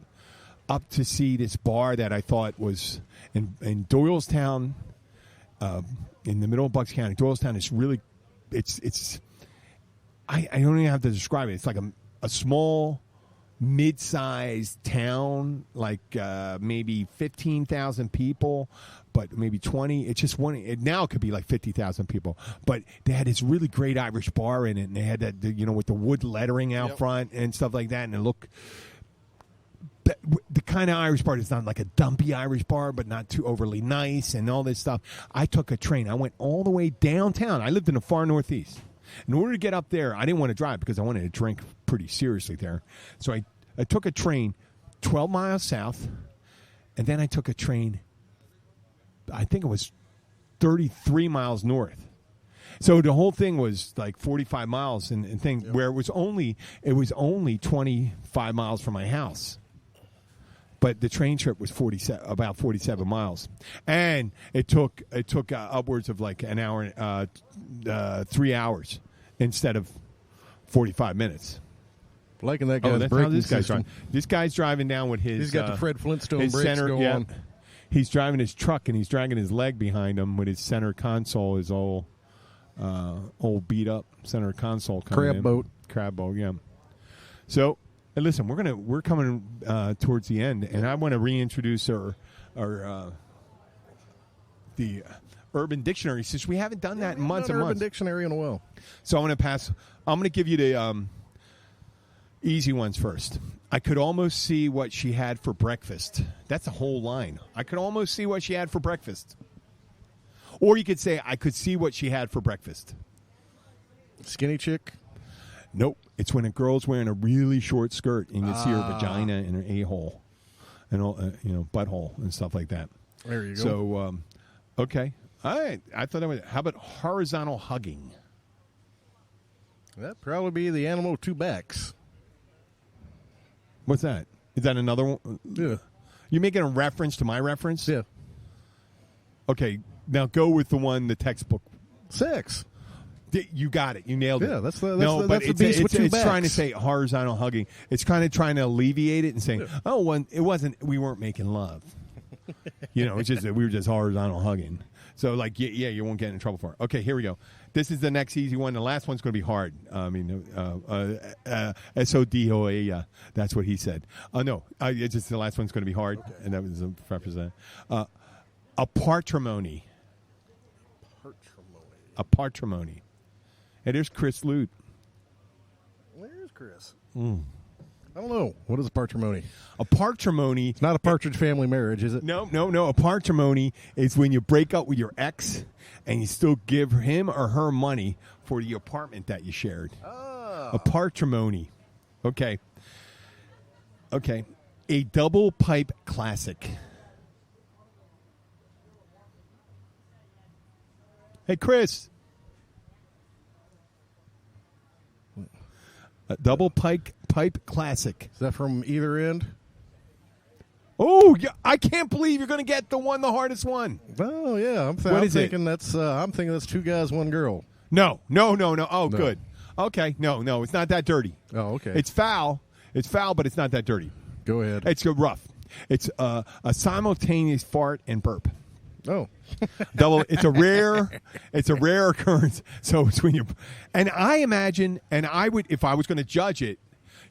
up to see this bar that I thought was in Doylestown. In the middle of Bucks County. Doylestown is really, I don't even have to describe it. It's like a small, mid-sized town, like maybe 15,000 people, but maybe 20. It's just one. Now it could be like 50,000 people. But they had this really great Irish bar in it, and they had that, with the wood lettering out front and stuff like that, and it looked the kind of Irish bar that's not like a dumpy Irish bar, but not too overly nice and all this stuff. I took a train. I went all the way downtown. I lived in the far northeast. In order to get up there, I didn't want to drive because I wanted to drink pretty seriously there. So I took a train 12 miles south, and then I took a train, I think it was 33 miles north. So the whole thing was like 45 miles and thing where it was only 25 miles from my house. But the train trip was about 47 miles, and it took upwards of like an hour, 3 hours instead of 45 minutes. Liking that guy's that's braking how this guy's system. driving. This guy's driving down with his. He's got the Fred Flintstone his brakes center, going. He's driving his truck and he's dragging his leg behind him with his center console, his old beat up center console. Crab boat. Crab boat, yeah. So, and listen, we're coming towards the end, and I want to reintroduce our the Urban Dictionary since we haven't done that in months and Urban months. Dictionary in a while. So I'm going to give you the easy ones first. I could almost see what she had for breakfast. That's a whole line. I could almost see what she had for breakfast. Or you could say, I could see what she had for breakfast. Skinny chick. Nope. It's when a girl's wearing a really short skirt and you can see her vagina and her a-hole and all, butthole and stuff like that. There you go. So, okay. All right. I thought how about horizontal hugging? That'd probably be the animal with two backs. What's that? Is that another one? Yeah. You making a reference to my reference? Yeah. Okay. Now go with the textbook. Sex. You got it. You nailed it. Yeah, that's the it's beast with two trying to backs. say horizontal hugging. It's kind of trying to alleviate it and saying, we weren't making love. It's just that we were just horizontal hugging. So, like, yeah, you won't get in trouble for it. Okay, here we go. This is the next easy one. The last one's going to be hard. SODOA, that's what he said. No, it's just the last one's going to be hard, and that was a preface. A patrimony. A patrimony. Hey, there's Chris Lute. Where's Chris? I don't know. What is a patrimony? A patrimony. It's not a Partridge Family marriage, is it? No. A patrimony is when you break up with your ex and you still give him or her money for the apartment that you shared. Oh. A patrimony. Okay. A double pipe classic. Hey, Chris. A double pipe classic. Is that from either end? Oh, yeah, I can't believe you're going to get the hardest one. Oh yeah, I'm thinking that's two guys, one girl. No. Oh, no. Good. Okay, no, it's not that dirty. Oh, okay. It's foul, but it's not that dirty. Go ahead. It's rough. It's a simultaneous fart and burp. Oh, double. It's a rare occurrence. So it's when you, and I imagine, and I would, if I was going to judge it,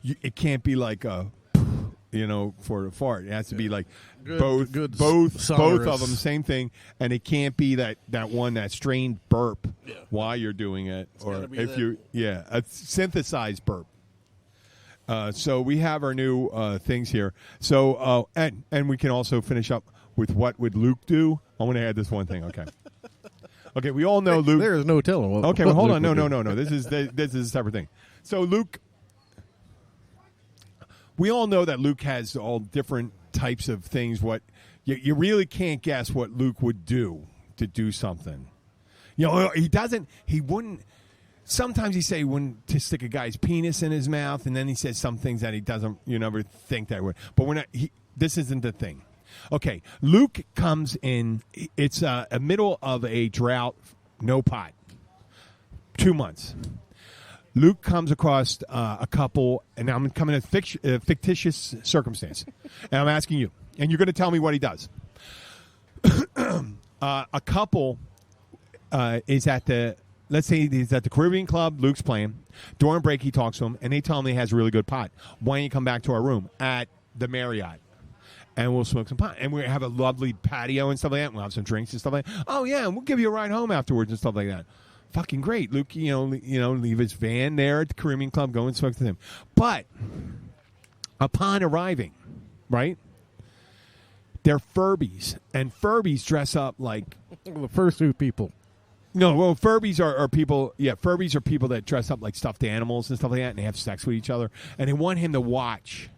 it can't be like a, for a fart. It has to be like both of them, same thing, and it can't be that one that strained burp while you're doing it, or if a synthesized burp. So we have our new things here. So and we can also finish up with what would Luke do. I want to add this one thing. Okay. Okay. We all know Luke. There is no telling. Well hold on. No. This is a separate thing. So Luke. We all know that Luke has all different types of things. What you really can't guess what Luke would do to do something. He doesn't. He wouldn't. Sometimes he say he wouldn't to stick a guy's penis in his mouth, and then he says some things that he doesn't. You never think that would. But we're not. This isn't the thing. Okay, Luke comes in. It's a middle of a drought, no pot. 2 months. Luke comes across a couple, and I'm coming in a fictitious circumstance, and I'm asking you, and you're going to tell me what he does. A couple is at the, let's say he's at the Caribbean Club, Luke's playing. During break, he talks to him, and they tell him he has a really good pot. Why don't you come back to our room at the Marriott? And we'll smoke some pot. And we have a lovely patio and stuff like that. We'll have some drinks and stuff like that. Oh, yeah, and we'll give you a ride home afterwards and stuff like that. Fucking great. Luke, leave his van there at the Caribbean Club, go and smoke with him. But upon arriving, right? They're Furbies, and Furbies dress up like The first two people. no. Well, Furbies are people. Yeah, Furbies are people that dress up like stuffed animals and stuff like that, and they have sex with each other, and they want him to watch.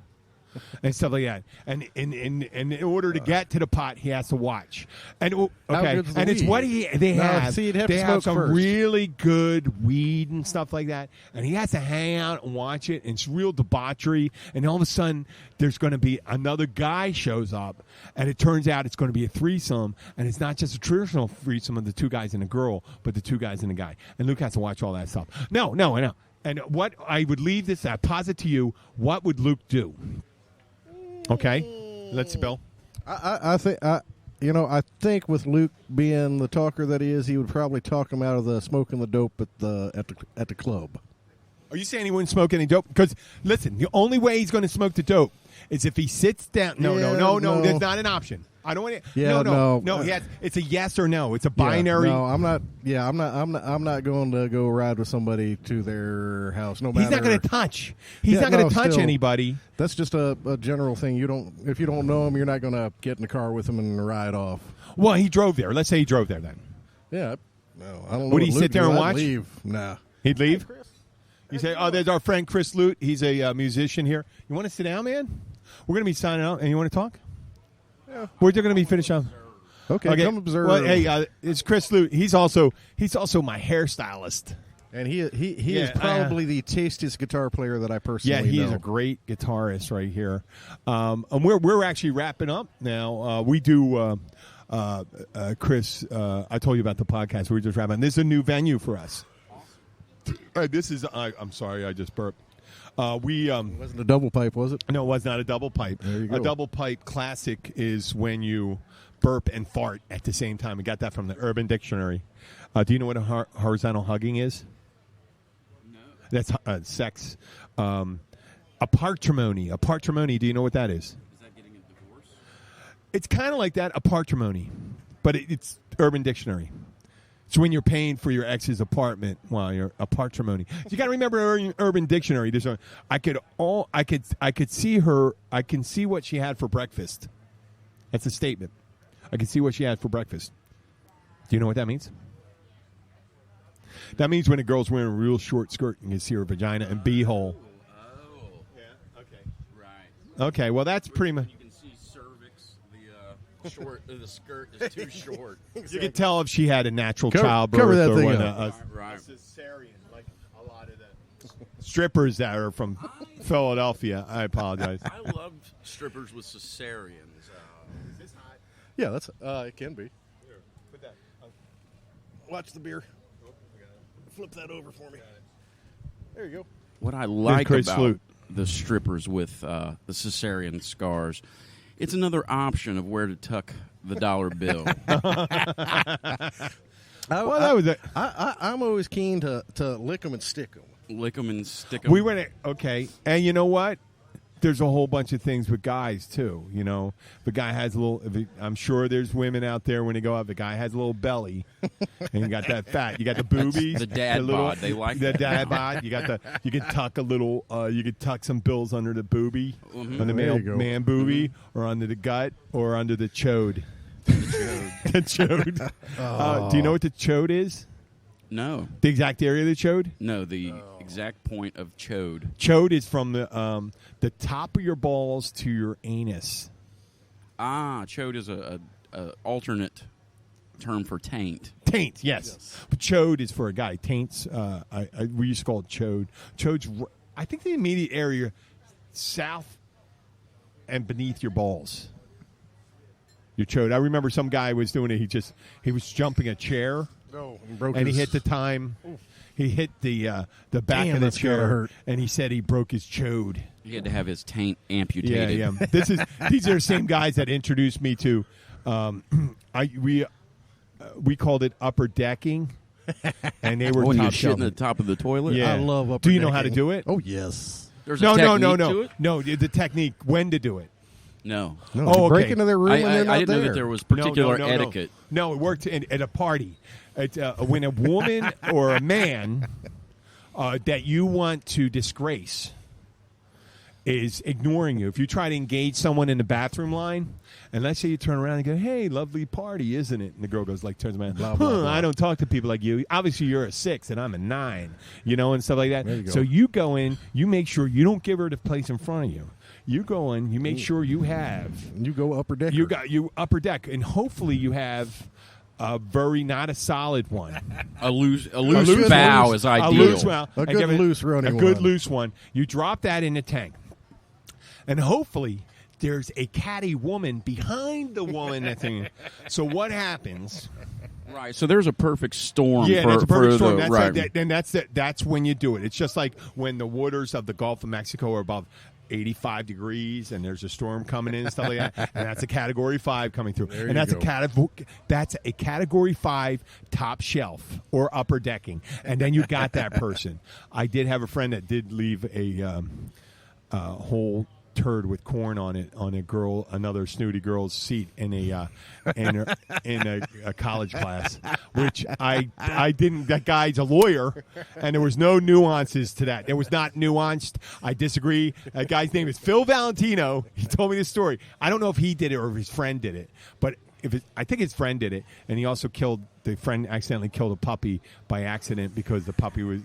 And stuff like that, and in order to get to the pot, he has to watch. And okay, good's the and it's weed? what they No, have. see, you'd have they to have smoke some first. really good weed and stuff like that, and he has to hang out and watch it. And it's real debauchery. And all of a sudden, there's going to be another guy shows up, and it turns out it's going to be a threesome, and it's not just a traditional threesome of the two guys and a girl, but the two guys and a guy. And Luke has to watch all that stuff. No. And what I would leave this, I posit to you, what would Luke do? Okay, let's see, Bill. I think with Luke being the talker that he is, he would probably talk him out of the smoking the dope at the club. Are you saying he wouldn't smoke any dope? Because listen, the only way he's going to smoke the dope is if he sits down. No. That's not an option. I don't want to. Yeah, no. It's a yes or no. It's a binary. No, I'm not. Yeah, I'm not going to go ride with somebody to their house. No matter. He's not going to touch. He's not going to touch anybody. That's just a general thing. If you don't know him, you're not going to get in the car with him and ride off. Well, he drove there. Let's say he drove there then. Yeah. No, I don't know. Would he what sit Luke there do. and I'd watch? Leave. Nah. He'd leave. You say, "Oh, there's our friend Chris Lute. He's a musician here. You want to sit down, man? We're going to be signing out, and you want to talk? Yeah. We're going to be finished up. Okay, come observe. Well, hey, it's Chris Lute. He's also my hairstylist. And he is probably the tastiest guitar player that I personally know. Yeah, he is a great guitarist right here. And we're actually wrapping up now. We do, Chris. I told you about the podcast. We're just wrapping. This is a new venue for us. This is. I'm sorry, I just burped. It wasn't a double pipe, was it? No, it was not a double pipe. There you go. A double pipe classic is when you burp and fart at the same time. We got that from the Urban Dictionary. Do you know what a horizontal hugging is? No. That's sex. A patrimony. A patrimony, do you know what that is? Is that getting a divorce? It's kind of like that, a patrimony, but it's Urban Dictionary. It's when you're paying for your ex's apartment while you're a patrimony. You got to remember Urban Dictionary. I could see her. I can see what she had for breakfast. That's a statement. I can see what she had for breakfast. Do you know what that means? That means when a girl's wearing a real short skirt, you can see her vagina and beehole. Oh. Yeah, okay. Right. Okay, well, that's pretty much. You can see cervix, the skirt is too short. You can tell if she had a natural Cover childbirth that or thing when up. Right. cesarean, like a lot of the strippers that are from Philadelphia. I apologize. I love strippers with cesareans. Yeah, that's it can be. Watch the beer. Flip that over for me. There you go. What I like Chris about Lute. the strippers with the cesarean scars, it's another option of where to tuck the dollar bill. Well, that was it. I'm always keen to lick them and stick them. Lick them and stick them. We went okay, and you know what? There's a whole bunch of things with guys too. You know, the guy has a little. I'm sure there's women out there when they go out. The guy has a little belly, and you got that fat. You got the boobies, the dad bod. They like the that. dad bod. You got the. You can tuck a little. You can tuck some bills under the boobie, on the There male you go. man boobie, or under the gut, or under the chode. The chode. Do you know what the chode is? No, The exact area of the chode. no, the exact point of chode. Chode is from the top of your balls to your anus. Chode is a alternate term for taint. Taint, yes. But chode is for a guy. Taints, we used to call it chode. Chode's, I think, the immediate area south and beneath your balls. Your chode. I remember some guy was doing it. He was jumping a chair. No, And he hit the time. He hit the back Damn, of the that's gotta chair, hurt. and he said he broke his chode. He had to have his taint amputated. Yeah. These are the same guys that introduced me to. We called it upper decking, and they were When you're top shitting shelving. at the top of the toilet. Yeah. I love upper Do you know how to decking. do it? Oh yes. There's No. a technique to it? No, the technique when to do it. No. No, Oh, you break okay. into their room and they're I not didn't know there. that there was particular no. etiquette. No, it worked at a party. It's, when a woman or a man that you want to disgrace is ignoring you. If you try to engage someone in the bathroom line, and let's say you turn around and go, "Hey, lovely party, isn't it?" And the girl goes like, turns around, Blah, blah, blah. I don't talk to people like you. Obviously, you're a 6 and I'm a 9, and stuff like that. There you go. So you go in, you make sure you don't give her the place in front of you. You go in, you make sure you have. You go upper deck. You upper deck, and hopefully you have a very not a solid one. A loose loose- bow is A ideal. loose one. A And good give it- loose running A good one. loose one. You drop that in the tank. And hopefully there's a catty woman behind the woman that thing. So what happens? Right. So there's a perfect storm. Yeah, for, that's a perfect for storm. The, That's right. then that's when you do it. It's just like when the waters of the Gulf of Mexico are above 85 degrees and there's a storm coming in and stuff like that, and that's a Category 5 coming through. There And you that's go. that's a Category 5 top shelf or upper decking. And then you got that person. I did have a friend that did leave a whole turd with corn on it on another snooty girl's seat in a college class, which I didn't. That guy's a lawyer, and there was no nuances to that. It was not nuanced. I disagree. That guy's name is Phil Valentino. He told me this story. I don't know if he did it or if his friend did it, but I think his friend did it, and he also the friend accidentally killed a puppy by accident because the puppy was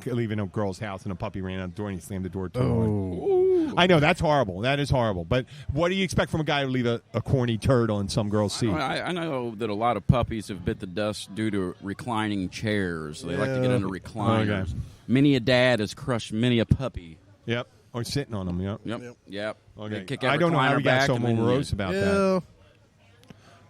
leaving a girl's house and the puppy ran out the door and he slammed the door. I know that's horrible. That is horrible. But what do you expect from a guy who leave a corny turd on some girl's seat? I know that a lot of puppies have bit the dust due to reclining chairs. They like to get into recliners. Okay. Many a dad has crushed many a puppy. Yep, or sitting on them. Yep. Yep. Okay. They kick that I don't know how recliner we got back so and then morose about that. Yeah.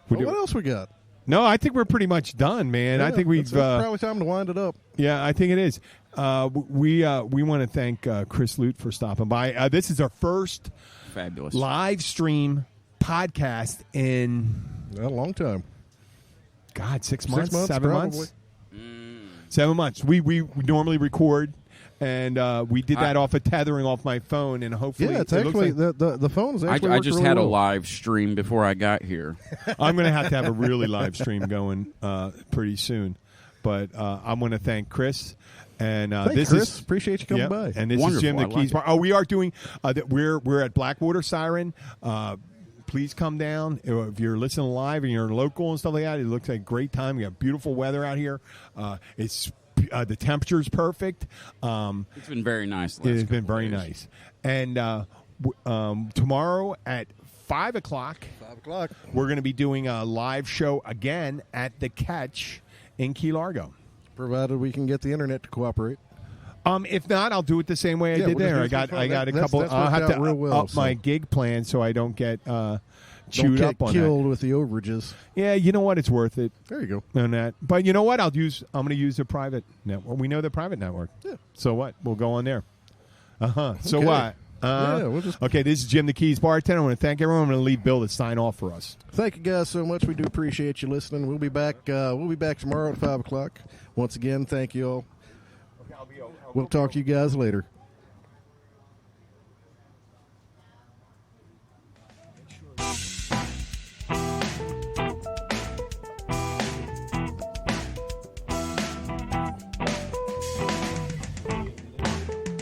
We Well, do- what else we got? No, I think we're pretty much done, man. I Yeah, think we've. it's probably time to wind it up. Yeah, I think it is. We want to thank Chris Lute for stopping by. This is our first Fabulous. live stream podcast in A long time. 6 months, 7 probably. months, 7 months. We normally record, and we did that off of tethering off my phone, and hopefully, Yeah, it's it looks actually like the phone's actually. I worked just really had a well. live stream before I got here. I'm going to have a really live stream going pretty soon. But I'm going to thank Chris. And Thanks, this Chris. is Appreciate you coming by. And this Wonderful. is Jim the I like Keys it. Bar. Oh, we are doing. We're at Blackwater Siren. Please come down if you're listening live and you're local and stuff like that. It looks like a great time. We have beautiful weather out here. It's the temperature's perfect. It's been very nice. It has been very nice. And tomorrow at 5 o'clock, 5 o'clock. we're going to be doing a live show again at the Catch in Key Largo. Provided we can get the internet to cooperate. If not, I'll do it the same way I Yeah, did we'll there. just do it I got a that's- couple. that's I'll worked have to out real well, up my so. gig plan so I don't get Don't chewed get up on killed with the overages. that. Yeah, you know what? It's worth it There you go. on that. But you know what? I'm going to use a private network. We know the private network. Yeah. So what? We'll go on there. So Okay. what? Yeah, we'll just- Okay, this is Jim the Keys bartender. I want to thank everyone. I'm going to leave Bill to sign off for us. Thank you guys so much. We do appreciate you listening. We'll be back. We'll be back tomorrow at 5 o'clock. Once again, thank you all. We'll talk to you guys later.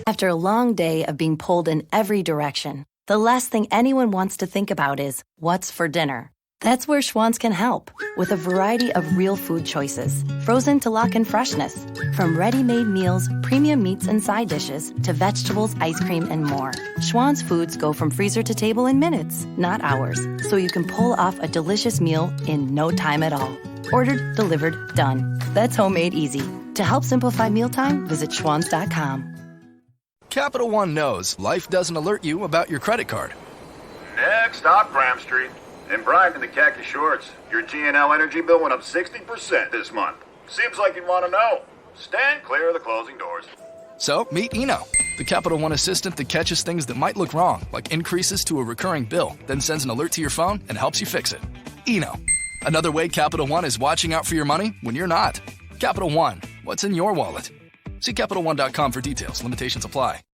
After a long day of being pulled in every direction, the last thing anyone wants to think about is what's for dinner. That's where Schwann's can help, with a variety of real food choices, frozen to lock in freshness. From ready-made meals, premium meats and side dishes, to vegetables, ice cream, and more. Schwann's foods go from freezer to table in minutes, not hours, so you can pull off a delicious meal in no time at all. Ordered, delivered, done. That's homemade easy. To help simplify mealtime, visit schwans.com. Capital One knows life doesn't alert you about your credit card. Next stop, Graham Street. And Brian in the khaki shorts. Your GNL energy bill went up 60% this month. Seems like you'd want to know. Stand clear of the closing doors. So, meet Eno, the Capital One assistant that catches things that might look wrong, like increases to a recurring bill, then sends an alert to your phone and helps you fix it. Eno, another way Capital One is watching out for your money when you're not. Capital One, what's in your wallet? See CapitalOne.com for details. Limitations apply.